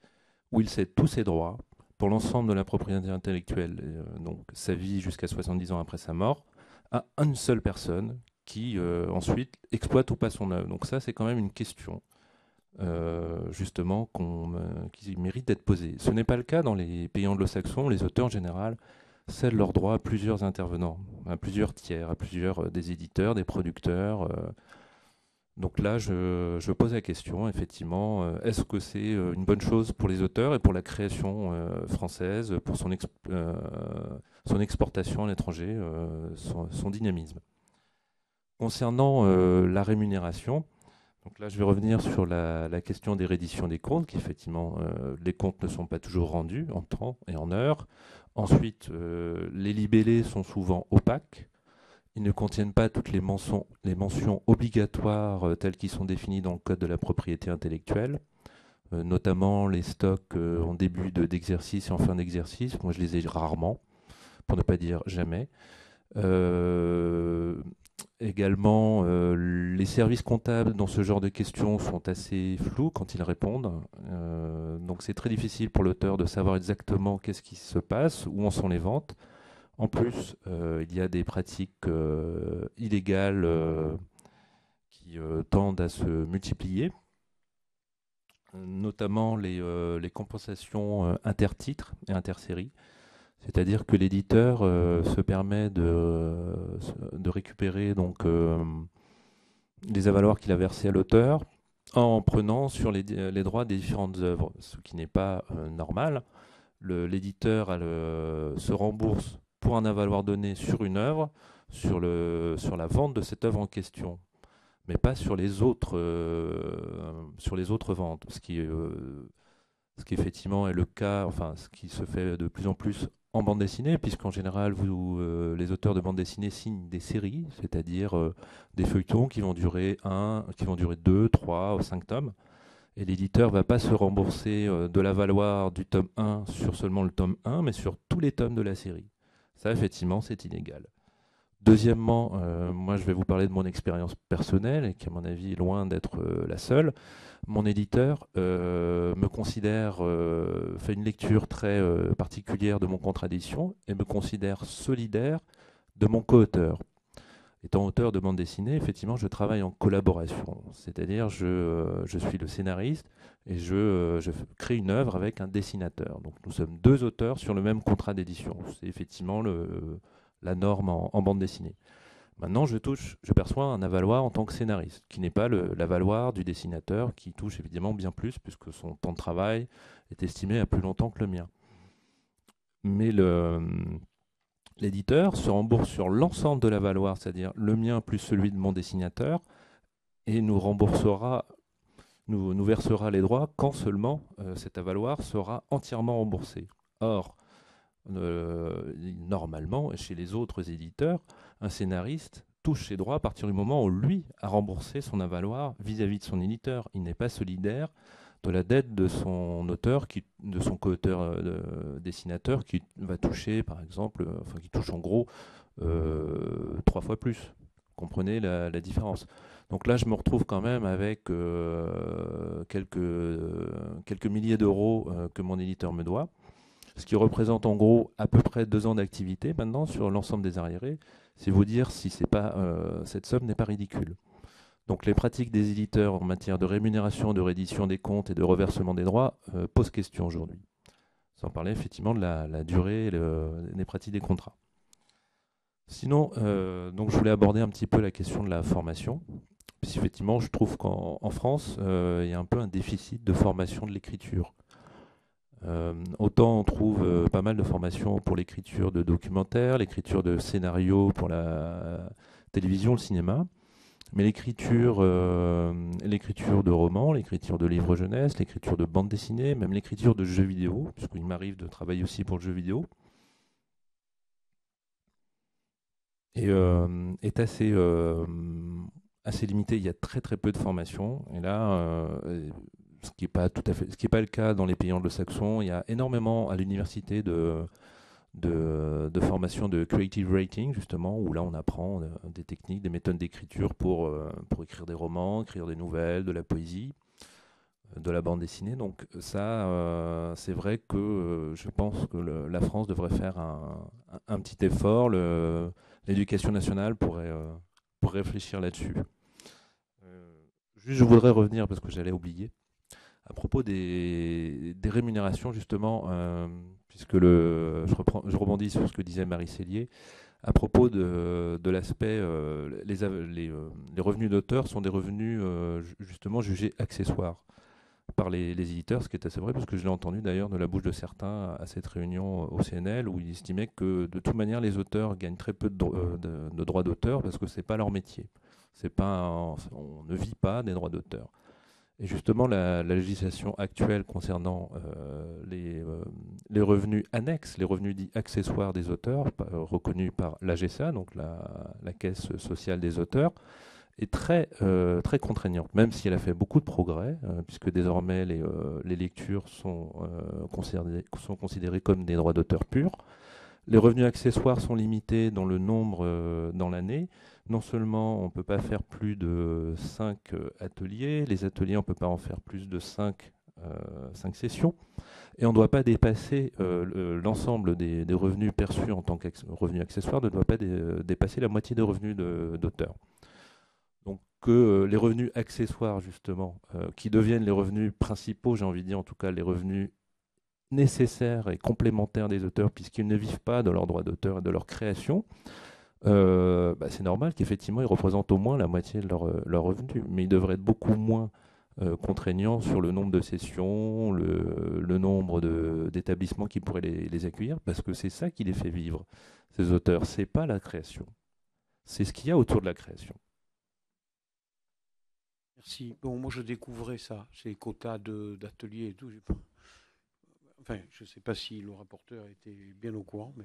où il cède tous ses droits pour l'ensemble de la propriété intellectuelle, donc sa vie jusqu'à 70 ans après sa mort, à une seule personne qui ensuite exploite ou pas son œuvre. Donc ça, c'est quand même une question justement qui mérite d'être posée. Ce n'est pas le cas dans les pays anglo-saxons. Les auteurs en général cèdent leurs droits à plusieurs intervenants, à plusieurs tiers, à plusieurs des éditeurs, des producteurs. Donc là, je pose la question, effectivement, est-ce que c'est une bonne chose pour les auteurs et pour la création française, pour son exportation à l'étranger, son dynamisme. Concernant la rémunération, donc là, je vais revenir sur la question des rééditions des comptes, qu'effectivement, les comptes ne sont pas toujours rendus en temps et en heure. Ensuite, les libellés sont souvent opaques. Ils ne contiennent pas toutes les mentions obligatoires telles qu'ils sont définies dans le Code de la propriété intellectuelle, notamment les stocks en début d'exercice et en fin d'exercice. Moi, je les ai rarement, pour ne pas dire jamais. Également, les services comptables dans ce genre de questions sont assez flous quand ils répondent. Donc c'est très difficile pour l'auteur de savoir exactement qu'est-ce qui se passe, où en sont les ventes. En plus, il y a des pratiques illégales qui tendent à se multiplier, notamment les compensations intertitres et interséries. C'est-à-dire que l'éditeur se permet de récupérer donc, les avaloirs qu'il a versés à l'auteur en prenant sur les droits des différentes œuvres, ce qui n'est pas normal. L'éditeur se rembourse pour un avaloir donné sur une œuvre, sur la vente de cette œuvre en question, mais pas sur les autres ventes, ce qui effectivement est le cas, enfin ce qui se fait de plus en plus en bande dessinée, puisqu'en général les auteurs de bande dessinée signent des séries, c'est-à-dire des feuilletons qui vont durer 2, 3 ou 5 tomes. Et l'éditeur ne va pas se rembourser de l'avaloir du tome 1 sur seulement le tome 1, mais sur tous les tomes de la série. Ça, effectivement, c'est illégal. Deuxièmement, moi, je vais vous parler de mon expérience personnelle, et qui, à mon avis, est loin d'être la seule. Mon éditeur me considère, fait une lecture très particulière de mon contrat d'édition, et me considère solidaire de mon co-auteur. Étant auteur de bande dessinée, effectivement, je travaille en collaboration. C'est-à-dire, je suis le scénariste et je crée une œuvre avec un dessinateur. Donc, nous sommes deux auteurs sur le même contrat d'édition. C'est effectivement la norme en bande dessinée. Maintenant, je perçois un avaloir en tant que scénariste, qui n'est pas l'avaloir du dessinateur, qui touche évidemment bien plus, puisque son temps de travail est estimé à plus longtemps que le mien. Mais l'éditeur se rembourse sur l'ensemble de l'avaloir, c'est-à-dire le mien plus celui de mon dessinateur, et nous versera les droits quand seulement cet avaloir sera entièrement remboursé. Or, normalement, chez les autres éditeurs, un scénariste touche ses droits à partir du moment où lui a remboursé son avaloir vis-à-vis de son éditeur. Il n'est pas solidaire de la dette de son auteur, de son co-auteur dessinateur, qui va toucher, par exemple, qui touche en gros 3 fois plus. Comprenez la différence. Donc là, je me retrouve quand même avec quelques milliers d'euros que mon éditeur me doit, ce qui représente en gros à peu près 2 ans d'activité maintenant sur l'ensemble des arriérés. C'est vous dire si cette somme n'est pas ridicule. Donc les pratiques des éditeurs en matière de rémunération, de réédition des comptes et de reversement des droits posent question aujourd'hui. Sans parler effectivement de la durée et des pratiques des contrats. Sinon, donc je voulais aborder un petit peu la question de la formation. Puisqu'effectivement, je trouve qu'en France, il y a un peu un déficit de formation de l'écriture. Autant on trouve pas mal de formations pour l'écriture de documentaires, l'écriture de scénarios pour la télévision, le cinéma, mais l'écriture de romans, l'écriture de livres jeunesse, l'écriture de bandes dessinées, même l'écriture de jeux vidéo, puisqu'il m'arrive de travailler aussi pour le jeu vidéo, est assez limité. Il y a très très peu de formations, et là, ce qui n'est pas le cas dans les pays anglo-saxons. Il y a énormément à l'université de de formation de creative writing, justement, où là on apprend des techniques, des méthodes d'écriture pour écrire des romans, écrire des nouvelles, de la poésie, de la bande dessinée. Donc ça, c'est vrai que je pense que la France devrait faire un petit effort. L'éducation nationale pourrait réfléchir là-dessus. Juste, je voudrais revenir, parce que j'allais oublier, à propos des rémunérations, justement, puisque je rebondis sur ce que disait Marie Cellier, à propos de l'aspect, les revenus d'auteur sont des revenus justement jugés accessoires par les éditeurs, ce qui est assez vrai, parce que je l'ai entendu d'ailleurs de la bouche de certains à cette réunion au CNL, où ils estimaient que de toute manière les auteurs gagnent très peu de droits d'auteur, parce que c'est pas leur métier. On ne vit pas des droits d'auteur. Et justement, la législation actuelle concernant les revenus annexes, les revenus dits accessoires des auteurs, reconnus par l'AGSA, donc la Caisse sociale des auteurs, est très contraignante, même si elle a fait beaucoup de progrès, puisque désormais les lectures sont considérées comme des droits d'auteur purs. Les revenus accessoires sont limités dans le nombre dans l'année. Non seulement on ne peut pas faire plus de 5 ateliers, les ateliers on ne peut pas en faire plus de 5 sessions, et on ne doit pas dépasser l'ensemble des revenus perçus en tant que revenus accessoires ne doit pas dépasser la moitié des revenus d'auteur. Donc que les revenus accessoires, justement, qui deviennent les revenus principaux, j'ai envie de dire en tout cas les revenus nécessaires et complémentaires des auteurs, puisqu'ils ne vivent pas de leurs droits d'auteur et de leur création, c'est normal qu'effectivement ils représentent au moins la moitié de leur revenus, mais ils devraient être beaucoup moins contraignants sur le nombre de sessions, le nombre d'établissements qui pourraient les accueillir, parce que c'est ça qui les fait vivre, ces auteurs. C'est pas la création, c'est ce qu'il y a autour de la création. Merci. Bon, moi je découvrais ça, ces quotas d'ateliers et tout. Enfin, je ne sais pas si le rapporteur était bien au courant, mais...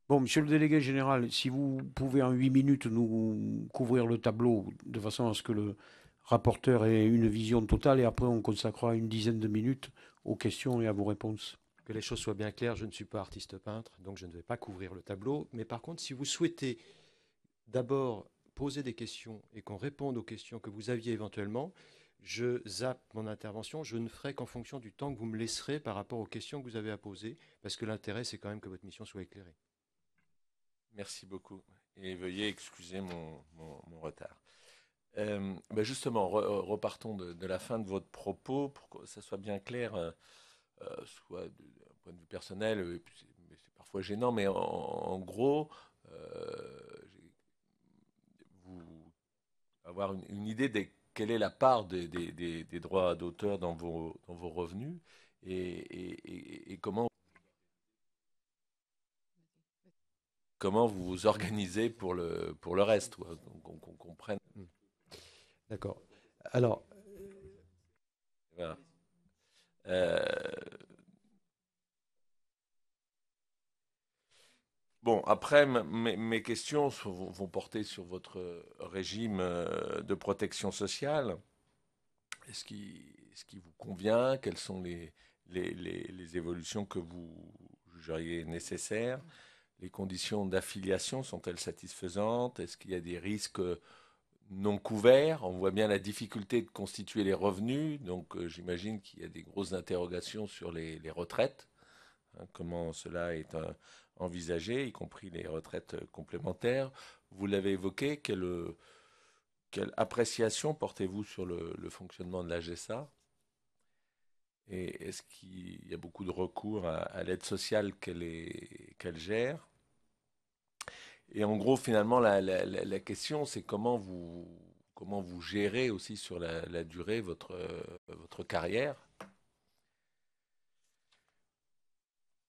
Bon, monsieur le délégué général, si vous pouvez en 8 minutes nous couvrir le tableau de façon à ce que le rapporteur ait une vision totale et après on consacrera une dizaine de minutes aux questions et à vos réponses. Que les choses soient bien claires, je ne suis pas artiste peintre, donc je ne vais pas couvrir le tableau. Mais par contre, si vous souhaitez d'abord poser des questions et qu'on réponde aux questions que vous aviez éventuellement, je zappe mon intervention, je ne ferai qu'en fonction du temps que vous me laisserez par rapport aux questions que vous avez à poser, parce que l'intérêt, c'est quand même que votre mission soit éclairée. Merci beaucoup. Et veuillez excuser mon retard. Justement, repartons de la fin de votre propos pour que ça soit bien clair, soit d'un point de vue personnel, c'est parfois gênant, mais en gros, vous avoir une idée de quelle est la part des droits d'auteur dans vos revenus et comment vous vous organisez pour le reste, qu'on comprenne. D'accord. Alors, voilà. Bon, après, mes questions vont porter sur votre régime de protection sociale. Est-ce qui vous convient? Quelles sont les évolutions que vous jugeriez nécessaires? Les conditions d'affiliation sont-elles satisfaisantes? Est-ce qu'il y a des risques non couverts? On voit bien la difficulté de constituer les revenus, donc j'imagine qu'il y a des grosses interrogations sur les retraites. Comment cela est envisagé, y compris les retraites complémentaires. Vous l'avez évoqué, quelle appréciation portez-vous sur le fonctionnement de l'AGSA? Et est-ce qu'il y a beaucoup de recours à l'aide sociale qu'elle gère? Et en gros, finalement, la question, c'est comment vous gérez aussi sur la durée votre carrière?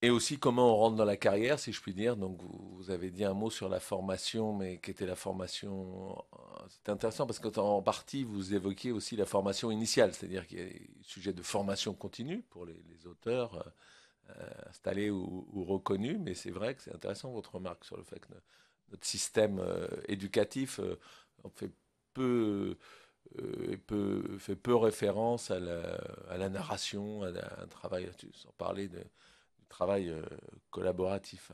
Et aussi comment on rentre dans la carrière, si je puis dire. Donc vous avez dit un mot sur la formation, mais qu'était la formation? C'est intéressant parce qu'en partie, vous évoquiez aussi la formation initiale, c'est-à-dire qu'il y a un sujet de formation continue pour les auteurs installés ou reconnus. Mais c'est vrai que c'est intéressant votre remarque sur le fait que notre système éducatif fait peu référence à la narration, à un travail, sans parler du travail collaboratif.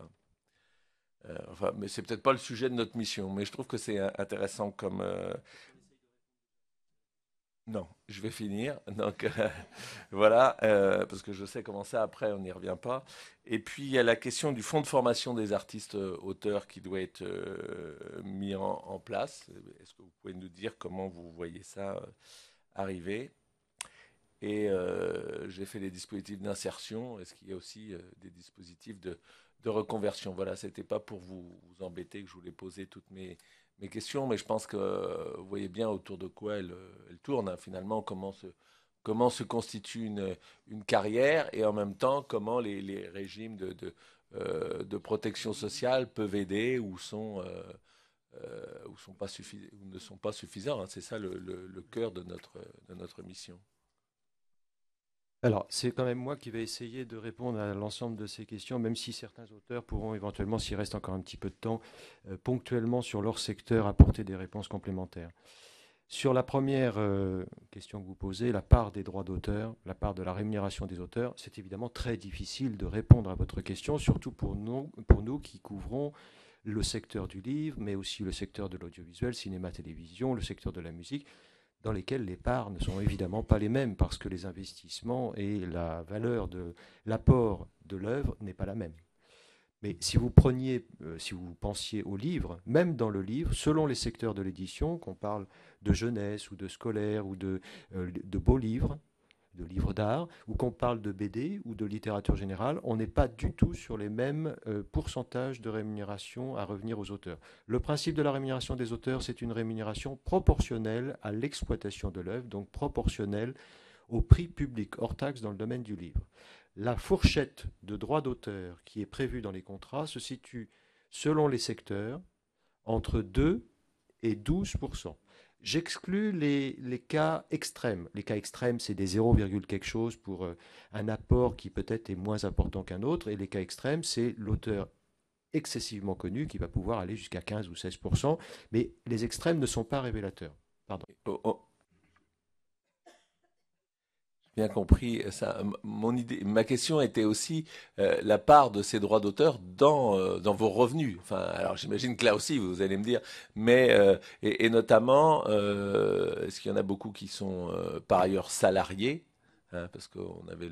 Enfin, mais c'est peut-être pas le sujet de notre mission, mais je trouve que c'est intéressant comme. Non, je vais finir. Donc voilà, parce que je sais comment ça après, on n'y revient pas. Et puis il y a la question du fonds de formation des artistes auteurs qui doit être mis en place. Est-ce que vous pouvez nous dire comment vous voyez ça arriver? Et j'ai fait des dispositifs d'insertion. Est-ce qu'il y a aussi des dispositifs de reconversion? Voilà, c'était pas pour vous embêter que je voulais poser toutes mes questions, mais je pense que vous voyez bien autour de quoi elle tourne, hein, finalement, comment se constitue une carrière et en même temps comment les régimes de protection sociale peuvent aider ou ne sont pas suffisants, hein. C'est ça le cœur de notre mission. Alors, c'est quand même moi qui vais essayer de répondre à l'ensemble de ces questions, même si certains auteurs pourront éventuellement, s'il reste encore un petit peu de temps, ponctuellement sur leur secteur apporter des réponses complémentaires. Sur la première question que vous posez, la part des droits d'auteur, la part de la rémunération des auteurs, c'est évidemment très difficile de répondre à votre question, surtout pour nous qui couvrons le secteur du livre, mais aussi le secteur de l'audiovisuel, cinéma, télévision, le secteur de la musique, dans lesquels les parts ne sont évidemment pas les mêmes, parce que les investissements et la valeur de l'apport de l'œuvre n'est pas la même. Mais si vous pensiez au livre, même dans le livre, selon les secteurs de l'édition, qu'on parle de jeunesse ou de scolaire ou de beaux livres, de livres d'art, ou qu'on parle de BD ou de littérature générale, on n'est pas du tout sur les mêmes pourcentages de rémunération à revenir aux auteurs. Le principe de la rémunération des auteurs, c'est une rémunération proportionnelle à l'exploitation de l'œuvre, donc proportionnelle au prix public hors taxe dans le domaine du livre. La fourchette de droits d'auteur qui est prévue dans les contrats se situe, selon les secteurs, entre 2 et 12%. J'exclus les cas extrêmes. Les cas extrêmes, c'est des 0, quelque chose pour un apport qui peut-être est moins important qu'un autre. Et les cas extrêmes, c'est l'auteur excessivement connu qui va pouvoir aller jusqu'à 15 ou 16%. Mais les extrêmes ne sont pas révélateurs. Pardon. Bien compris ça. Ma question était aussi la part de ces droits d'auteur dans vos revenus. Enfin, alors j'imagine que là aussi vous allez me dire, mais et notamment est-ce qu'il y en a beaucoup qui sont par ailleurs salariés, hein, parce qu'on avait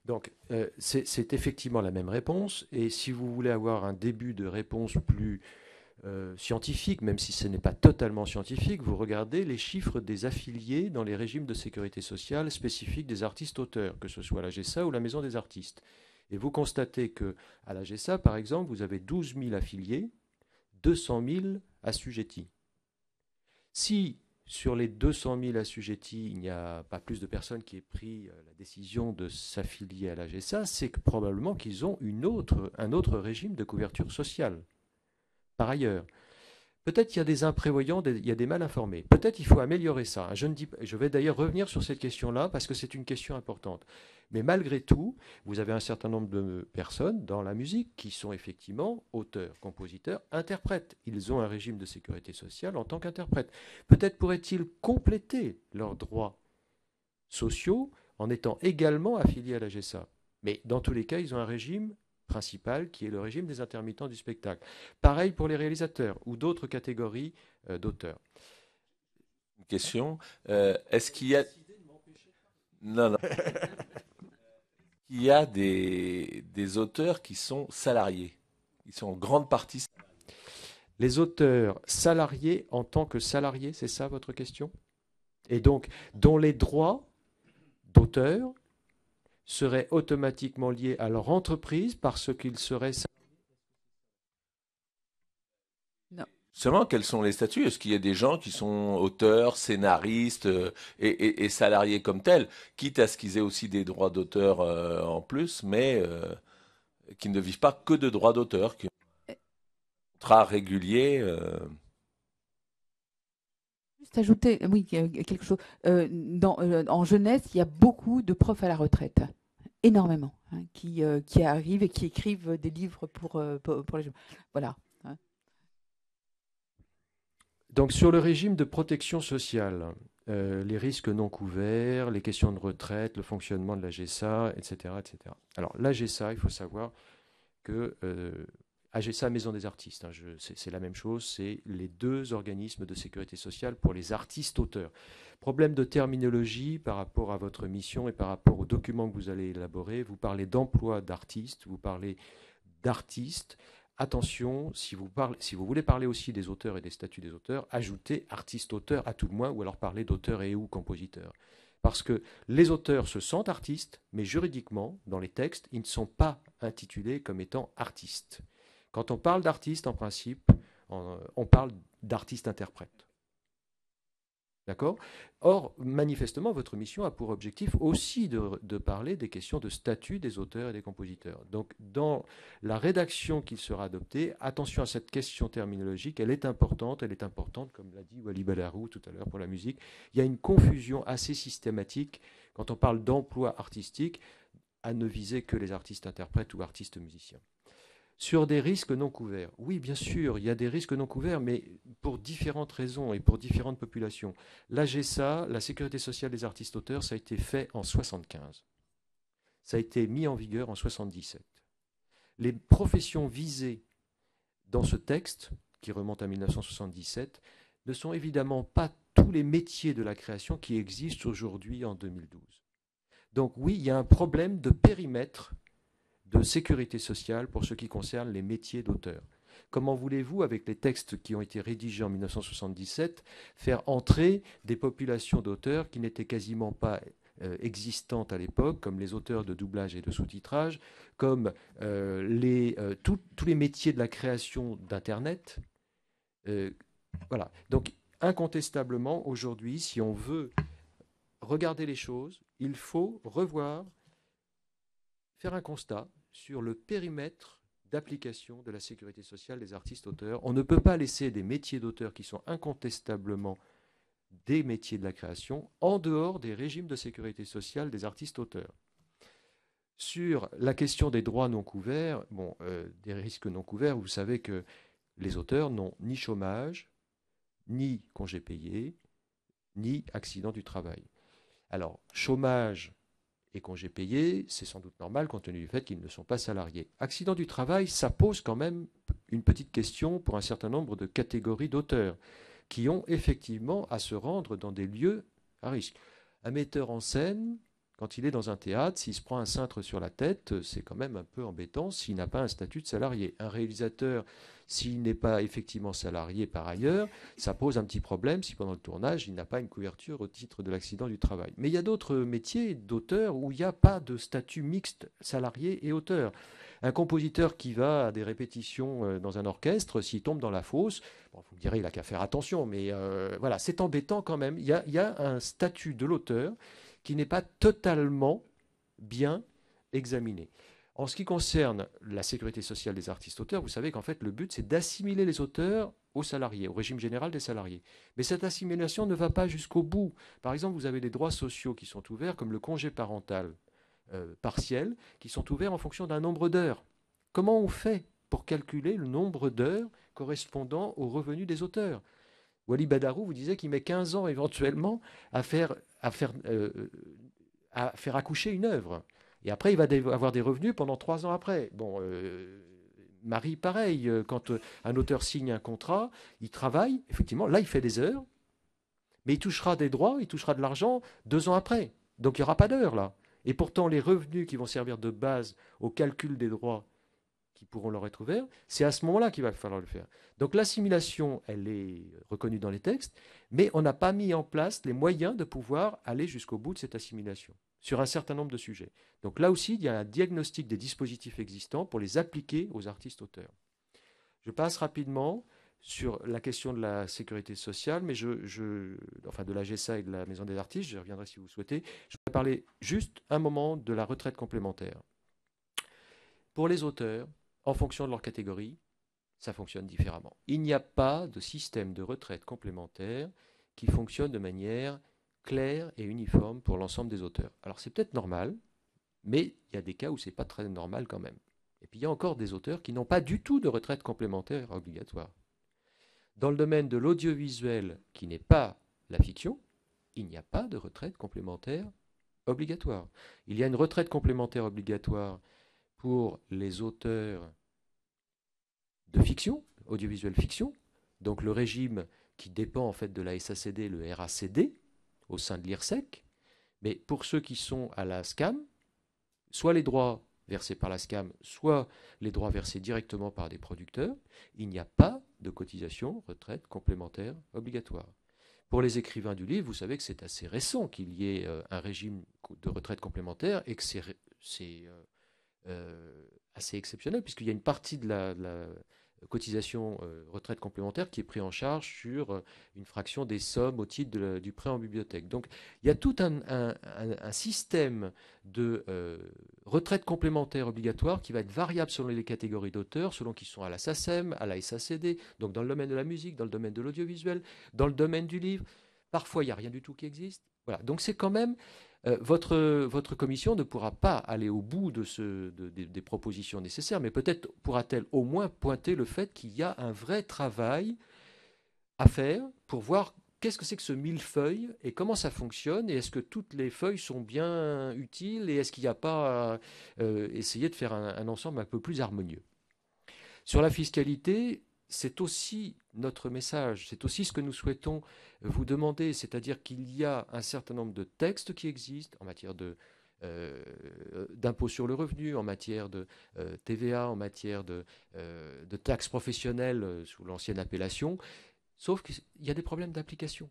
Donc c'est effectivement la même réponse. Et si vous voulez avoir un début de réponse plus scientifique, même si ce n'est pas totalement scientifique, vous regardez les chiffres des affiliés dans les régimes de sécurité sociale spécifiques des artistes-auteurs, que ce soit la GESA ou la Maison des artistes. Et vous constatez qu'à la GESA, par exemple, vous avez 12 000 affiliés, 200 000 assujettis. Si sur les 200 000 assujettis, il n'y a pas plus de personnes qui aient pris la décision de s'affilier à la GESA, c'est que probablement qu'ils ont un autre régime de couverture sociale. Par ailleurs, peut-être qu'il y a des imprévoyants, il y a des mal informés. Peut-être il faut améliorer ça. Je vais d'ailleurs revenir sur cette question-là parce que c'est une question importante. Mais malgré tout, vous avez un certain nombre de personnes dans la musique qui sont effectivement auteurs, compositeurs, interprètes. Ils ont un régime de sécurité sociale en tant qu'interprètes. Peut-être pourraient-ils compléter leurs droits sociaux en étant également affiliés à la GESA. Mais dans tous les cas, ils ont un régime principal qui est le régime des intermittents du spectacle. Pareil pour les réalisateurs ou d'autres catégories d'auteurs. Une question, est-ce qu'il y a... Non. Il y a des auteurs qui sont salariés. Ils sont en grande partie salariés. Les auteurs salariés en tant que salariés, c'est ça votre question? Et donc, dont les droits d'auteur seraient automatiquement liés à leur entreprise parce qu'ils seraient salariés? Non. Seulement, quels sont les statuts? Est-ce qu'il y a des gens qui sont auteurs, scénaristes et salariés comme tels, quitte à ce qu'ils aient aussi des droits d'auteur en plus, mais qui ne vivent pas que de droits d'auteur, qui ont un contrat régulier Juste ajouter, oui, quelque chose. En jeunesse, il y a beaucoup de profs à la retraite, énormément, hein, qui arrivent et qui écrivent des livres pour les jeunes. Voilà. Hein. Donc sur le régime de protection sociale, les risques non couverts, les questions de retraite, le fonctionnement de la GESA, etc., etc. Alors la GESA, il faut savoir que AGSA, Maison des artistes, hein, c'est la même chose, c'est les deux organismes de sécurité sociale pour les artistes-auteurs. Problème de terminologie par rapport à votre mission et par rapport aux documents que vous allez élaborer. Vous parlez d'emploi d'artistes, vous parlez d'artistes. Attention, si vous voulez parler aussi des auteurs et des statuts des auteurs, ajoutez artiste-auteur à tout le moins, ou alors parlez d'auteur et ou compositeur. Parce que les auteurs se sentent artistes, mais juridiquement, dans les textes, ils ne sont pas intitulés comme étant artistes. Quand on parle d'artiste, en principe, on parle d'artiste-interprète. D'accord ? Or, manifestement, votre mission a pour objectif aussi de parler des questions de statut des auteurs et des compositeurs. Donc, dans la rédaction qui sera adoptée, attention à cette question terminologique, elle est importante, comme l'a dit Wally Badarou tout à l'heure pour la musique. Il y a une confusion assez systématique quand on parle d'emploi artistique, à ne viser que les artistes-interprètes ou artistes-musiciens. Sur des risques non couverts. Oui, bien sûr, il y a des risques non couverts, mais pour différentes raisons et pour différentes populations. L'AGSA, la Sécurité sociale des artistes-auteurs, ça a été fait en 1975. Ça a été mis en vigueur en 1977. Les professions visées dans ce texte, qui remonte à 1977, ne sont évidemment pas tous les métiers de la création qui existent aujourd'hui en 2012. Donc oui, il y a un problème de périmètre de sécurité sociale pour ce qui concerne les métiers d'auteur. Comment voulez-vous, avec les textes qui ont été rédigés en 1977, faire entrer des populations d'auteurs qui n'étaient quasiment pas existantes à l'époque, comme les auteurs de doublage et de sous-titrage, comme tous les métiers de la création d'Internet. Voilà. Donc, incontestablement, aujourd'hui, si on veut regarder les choses, il faut revoir, faire un constat sur le périmètre d'application de la sécurité sociale des artistes-auteurs. On ne peut pas laisser des métiers d'auteurs qui sont incontestablement des métiers de la création en dehors des régimes de sécurité sociale des artistes-auteurs. Sur la question des droits non couverts, des risques non couverts, vous savez que les auteurs n'ont ni chômage, ni congé payé, ni accident du travail. Alors, chômage et congés payés, c'est sans doute normal compte tenu du fait qu'ils ne sont pas salariés. Accident du travail, ça pose quand même une petite question pour un certain nombre de catégories d'auteurs qui ont effectivement à se rendre dans des lieux à risque. Un metteur en scène, quand il est dans un théâtre, s'il se prend un cintre sur la tête, c'est quand même un peu embêtant s'il n'a pas un statut de salarié. Un réalisateur, s'il n'est pas effectivement salarié par ailleurs, ça pose un petit problème si pendant le tournage, il n'a pas une couverture au titre de l'accident du travail. Mais il y a d'autres métiers d'auteur où il n'y a pas de statut mixte salarié et auteur. Un compositeur qui va à des répétitions dans un orchestre, s'il tombe dans la fosse, vous me direz, il n'a qu'à faire attention, mais voilà, c'est embêtant quand même. Il y a un statut de l'auteur qui n'est pas totalement bien examiné. En ce qui concerne la sécurité sociale des artistes-auteurs, vous savez qu'en fait, le but, c'est d'assimiler les auteurs aux salariés, au régime général des salariés. Mais cette assimilation ne va pas jusqu'au bout. Par exemple, vous avez des droits sociaux qui sont ouverts, comme le congé parental partiel, qui sont ouverts en fonction d'un nombre d'heures. Comment on fait pour calculer le nombre d'heures correspondant aux revenus des auteurs ? Wally Badarou vous disait qu'il met 15 ans éventuellement à faire accoucher une œuvre. Et après, il va avoir des revenus pendant 3 ans après. Marie, pareil, quand un auteur signe un contrat, il travaille, effectivement, là, il fait des heures, mais il touchera des droits, il touchera de l'argent 2 ans après. Donc, il n'y aura pas d'heures, là. Et pourtant, les revenus qui vont servir de base au calcul des droits qui pourront leur être ouverts, c'est à ce moment-là qu'il va falloir le faire. Donc l'assimilation, elle est reconnue dans les textes, mais on n'a pas mis en place les moyens de pouvoir aller jusqu'au bout de cette assimilation sur un certain nombre de sujets. Donc là aussi, il y a un diagnostic des dispositifs existants pour les appliquer aux artistes-auteurs. Je passe rapidement sur la question de la sécurité sociale, mais enfin de la GSA et de la Maison des artistes, je reviendrai si vous souhaitez. Je vais parler juste un moment de la retraite complémentaire. Pour les auteurs, en fonction de leur catégorie, ça fonctionne différemment. Il n'y a pas de système de retraite complémentaire qui fonctionne de manière claire et uniforme pour l'ensemble des auteurs. Alors c'est peut-être normal, mais il y a des cas où ce n'est pas très normal quand même. Et puis il y a encore des auteurs qui n'ont pas du tout de retraite complémentaire obligatoire. Dans le domaine de l'audiovisuel, qui n'est pas la fiction, il n'y a pas de retraite complémentaire obligatoire. Il y a une retraite complémentaire obligatoire pour les auteurs de fiction, audiovisuel fiction, donc le régime qui dépend en fait de la SACD, le RACD, au sein de l'IRSEC. Mais pour ceux qui sont à la SCAM, soit les droits versés par la SCAM, soit les droits versés directement par des producteurs, il n'y a pas de cotisation retraite complémentaire obligatoire. Pour les écrivains du livre, vous savez que c'est assez récent qu'il y ait un régime de retraite complémentaire et que c'est assez exceptionnel, puisqu'il y a une partie de la cotisation retraite complémentaire qui est prise en charge sur une fraction des sommes au titre du prêt en bibliothèque. Donc il y a tout un système de retraite complémentaire obligatoire qui va être variable selon les catégories d'auteurs, selon qu'ils sont à la SACEM, à la SACD, donc dans le domaine de la musique, dans le domaine de l'audiovisuel, dans le domaine du livre. Parfois, il n'y a rien du tout qui existe. Voilà. Donc c'est quand même... votre commission ne pourra pas aller au bout des propositions nécessaires, mais peut-être pourra-t-elle au moins pointer le fait qu'il y a un vrai travail à faire pour voir qu'est-ce que c'est que ce millefeuille et comment ça fonctionne, et est-ce que toutes les feuilles sont bien utiles, et est-ce qu'il n'y a pas à essayer de faire un ensemble un peu plus harmonieux. Sur la fiscalité, c'est aussi notre message, c'est aussi ce que nous souhaitons vous demander, c'est-à-dire qu'il y a un certain nombre de textes qui existent en matière d'impôt sur le revenu, en matière de TVA, en matière de taxes professionnelles sous l'ancienne appellation, sauf qu'il y a des problèmes d'application.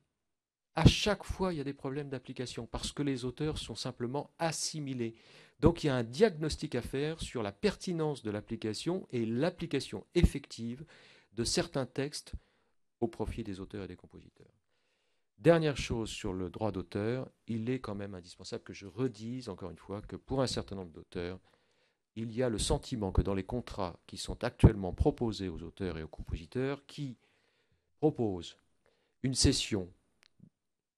À chaque fois, il y a des problèmes d'application parce que les auteurs sont simplement assimilés. Donc il y a un diagnostic à faire sur la pertinence de l'application et l'application effective de certains textes au profit des auteurs et des compositeurs. Dernière chose sur le droit d'auteur, il est quand même indispensable que je redise encore une fois que pour un certain nombre d'auteurs, il y a le sentiment que dans les contrats qui sont actuellement proposés aux auteurs et aux compositeurs, qui proposent une cession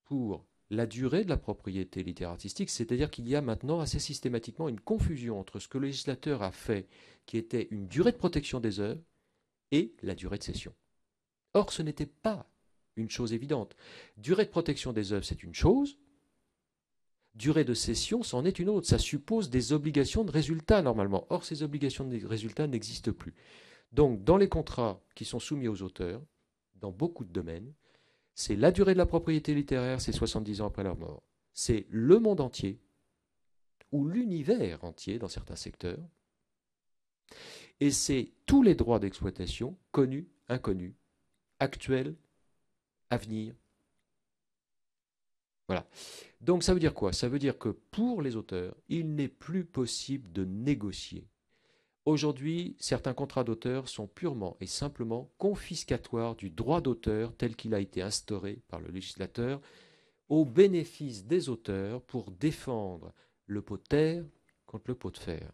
pour la durée de la propriété littéraire artistique, c'est-à-dire qu'il y a maintenant assez systématiquement une confusion entre ce que le législateur a fait, qui était une durée de protection des œuvres, et la durée de cession. Or, ce n'était pas une chose évidente. Durée de protection des œuvres, c'est une chose. Durée de cession, c'en est une autre. Ça suppose des obligations de résultat, normalement. Or, ces obligations de résultat n'existent plus. Donc, dans les contrats qui sont soumis aux auteurs, dans beaucoup de domaines, c'est la durée de la propriété littéraire, c'est 70 ans après leur mort. C'est le monde entier, ou l'univers entier dans certains secteurs, et c'est tous les droits d'exploitation, connus, inconnus, actuels, à venir. Voilà. Donc ça veut dire quoi? Ça veut dire que pour les auteurs, il n'est plus possible de négocier. Aujourd'hui, certains contrats d'auteur sont purement et simplement confiscatoires du droit d'auteur tel qu'il a été instauré par le législateur au bénéfice des auteurs pour défendre le pot de terre contre le pot de fer.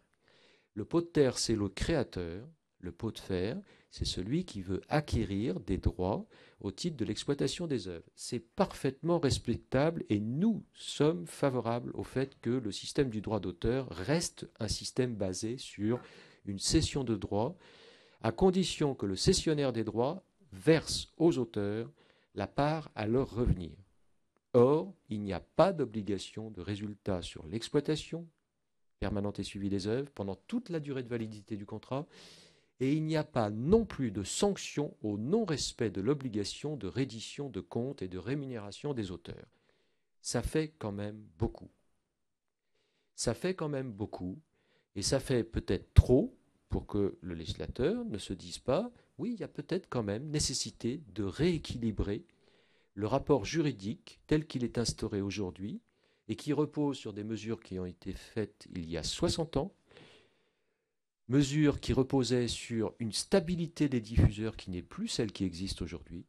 Le pot de terre, c'est le créateur. Le pot de fer, c'est celui qui veut acquérir des droits au titre de l'exploitation des œuvres. C'est parfaitement respectable et nous sommes favorables au fait que le système du droit d'auteur reste un système basé sur une cession de droits, à condition que le cessionnaire des droits verse aux auteurs la part à leur revenir. Or, il n'y a pas d'obligation de résultat sur l'exploitation permanente et suivie des œuvres pendant toute la durée de validité du contrat, et il n'y a pas non plus de sanction au non-respect de l'obligation de reddition de comptes et de rémunération des auteurs. Ça fait quand même beaucoup. Ça fait quand même beaucoup, et ça fait peut-être trop pour que le législateur ne se dise pas « oui, il y a peut-être quand même nécessité de rééquilibrer le rapport juridique tel qu'il est instauré aujourd'hui et qui repose sur des mesures qui ont été faites il y a 60 ans, mesures qui reposaient sur une stabilité des diffuseurs qui n'est plus celle qui existe aujourd'hui.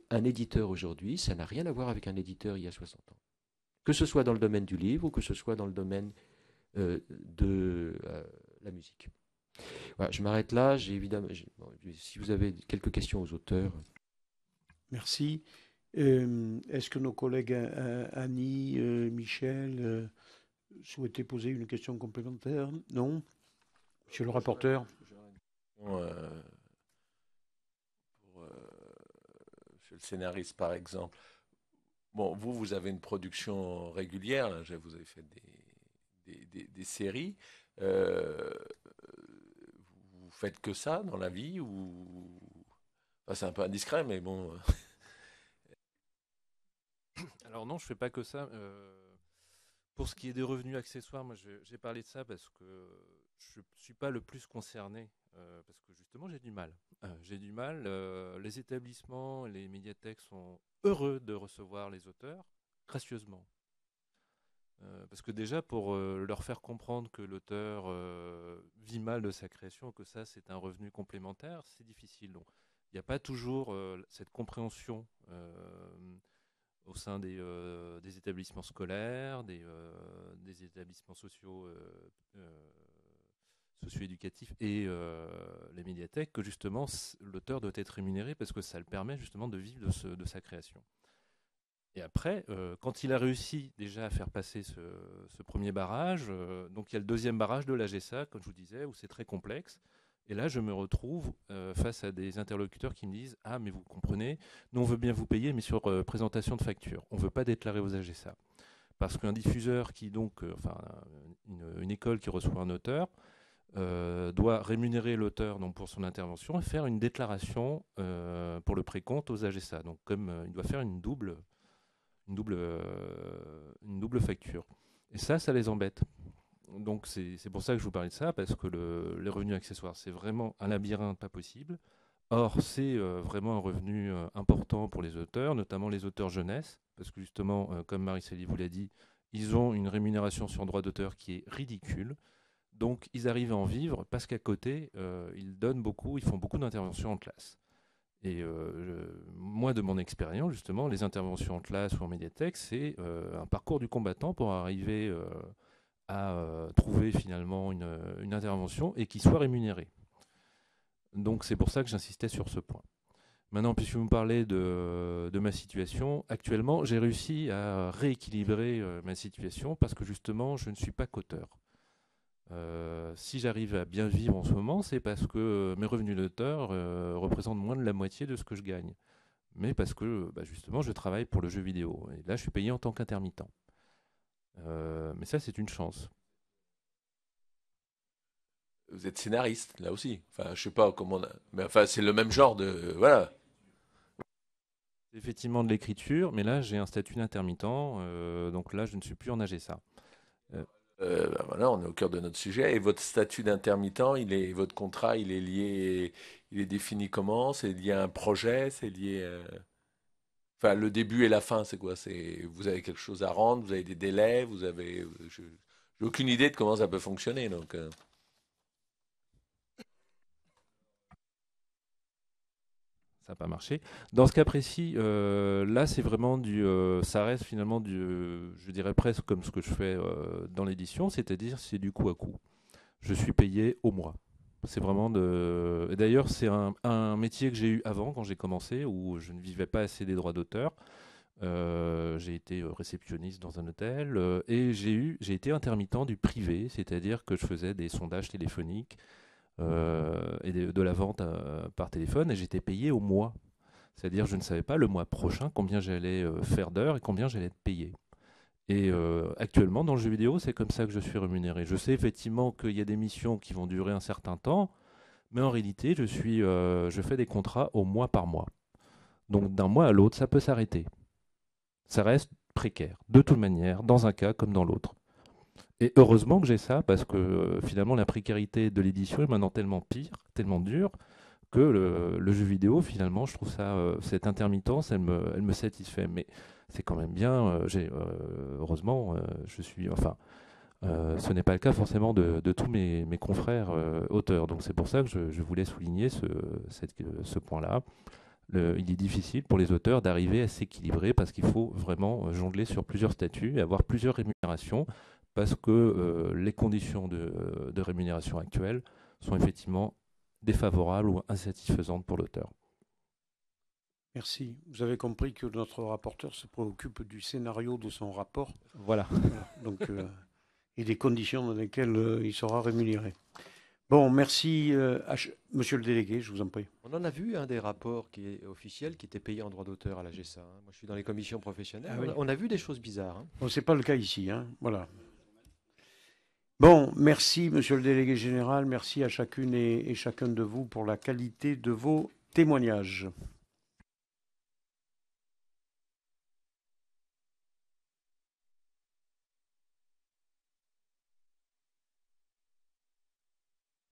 Un éditeur aujourd'hui, ça n'a rien à voir avec un éditeur il y a 60 ans. Que ce soit dans le domaine du livre ou que ce soit dans le domaine de la musique. Voilà, je m'arrête là. Si vous avez quelques questions aux auteurs. Merci. Est-ce que nos collègues Annie, Michel souhaitaient poser une question complémentaire? Non? Monsieur le rapporteur? Pour le scénariste, par exemple. Bon, vous avez une production régulière. Là, vous avez fait des séries. Vous faites que ça dans la vie ou... Enfin, c'est un peu indiscret, mais bon. Alors non, je fais pas que ça. Pour ce qui est des revenus accessoires, moi j'ai parlé de ça parce que je suis pas le plus concerné, parce que justement j'ai du mal. J'ai du mal. Les établissements, les médiathèques sont heureux de recevoir les auteurs gracieusement. Parce que déjà, pour leur faire comprendre que l'auteur vit mal de sa création, que ça c'est un revenu complémentaire, c'est difficile. Donc, il n'y a pas toujours cette compréhension au sein des établissements scolaires, des établissements socio-éducatifs et les médiathèques, que justement l'auteur doit être rémunéré parce que ça le permet justement de vivre de sa création. Et après, quand il a réussi déjà à faire passer ce premier barrage, donc il y a le deuxième barrage de l'AGESA, comme je vous disais, où c'est très complexe. Et là, je me retrouve face à des interlocuteurs qui me disent « Ah, mais vous comprenez, nous on veut bien vous payer, mais sur présentation de facture. On ne veut pas déclarer aux AGESA. » Parce qu'un diffuseur qui donc, une école qui reçoit un auteur, doit rémunérer l'auteur donc pour son intervention et faire une déclaration pour le précompte aux AGESA. Donc comme il doit faire une double facture. Et ça les embête. Donc c'est pour ça que je vous parlais de ça, parce que les revenus accessoires, c'est vraiment un labyrinthe pas possible. Or, c'est vraiment un revenu important pour les auteurs, notamment les auteurs jeunesse, parce que justement, comme Marie-Célie vous l'a dit, ils ont une rémunération sur droit d'auteur qui est ridicule. Donc, ils arrivent à en vivre parce qu'à côté, ils donnent beaucoup, ils font beaucoup d'interventions en classe. Et moi, de mon expérience, justement, les interventions en classe ou en médiathèque, c'est un parcours du combattant pour arriver à trouver finalement une intervention et qui soit rémunérée. Donc c'est pour ça que j'insistais sur ce point. Maintenant, puisque vous me parlez de ma situation, actuellement, j'ai réussi à rééquilibrer ma situation parce que justement, je ne suis pas qu'auteur. Si j'arrive à bien vivre en ce moment, c'est parce que mes revenus d'auteur représentent moins de la moitié de ce que je gagne. Mais parce que justement, je travaille pour le jeu vidéo. Et là, je suis payé en tant qu'intermittent. Mais ça, c'est une chance. Vous êtes scénariste, là aussi. Enfin, je sais pas comment... Mais enfin, c'est le même genre de... Voilà. C'est effectivement de l'écriture, mais là, j'ai un statut d'intermittent. Donc là, je ne suis plus en AGESA. Voilà, on est au cœur de notre sujet. Et votre statut d'intermittent, votre contrat, il est lié, il est défini comment? C'est lié à un projet? C'est lié, enfin, le début et la fin, c'est quoi? Vous avez quelque chose à rendre? Vous avez des délais? J'ai aucune idée de comment ça peut fonctionner. Donc, Ça n'a pas marché. Dans ce cas précis, là, c'est vraiment ça reste finalement je dirais presque comme ce que je fais dans l'édition, c'est-à-dire c'est du coup à coup. Je suis payé au mois. C'est vraiment et d'ailleurs, c'est un métier que j'ai eu avant, quand j'ai commencé, où je ne vivais pas assez des droits d'auteur. J'ai été réceptionniste dans un hôtel et j'ai été intermittent du privé, c'est-à-dire que je faisais des sondages téléphoniques et de la vente par téléphone, et j'étais payé au mois. C'est-à-dire je ne savais pas le mois prochain combien j'allais faire d'heures et combien j'allais être payé. Et actuellement, dans le jeu vidéo, c'est comme ça que je suis rémunéré. Je sais effectivement qu'il y a des missions qui vont durer un certain temps, mais en réalité, je fais des contrats au mois par mois. Donc d'un mois à l'autre, ça peut s'arrêter. Ça reste précaire, de toute manière, dans un cas comme dans l'autre. Et heureusement que j'ai ça, parce que finalement, la précarité de l'édition est maintenant tellement pire, tellement dure, que le jeu vidéo, finalement, je trouve ça, cette intermittence, elle me satisfait. Mais c'est quand même bien, heureusement, ce n'est pas le cas forcément de tous mes confrères auteurs. Donc c'est pour ça que je voulais souligner ce point-là. Il est difficile pour les auteurs d'arriver à s'équilibrer parce qu'il faut vraiment jongler sur plusieurs statuts et avoir plusieurs rémunérations parce que les conditions de rémunération actuelles sont effectivement défavorables ou insatisfaisantes pour l'auteur. Merci. Vous avez compris que notre rapporteur se préoccupe du scénario de son rapport. Voilà. Donc, et des conditions dans lesquelles il sera rémunéré. Bon, merci, monsieur le délégué, je vous en prie. On en a vu un des rapports qui est officiel, qui était payé en droit d'auteur à la GESA. Moi, je suis dans les commissions professionnelles. Ah oui. On a vu des choses bizarres. Bon, ce n'est pas le cas ici. Voilà. Bon, merci Monsieur le délégué général, merci à chacune et chacun de vous pour la qualité de vos témoignages.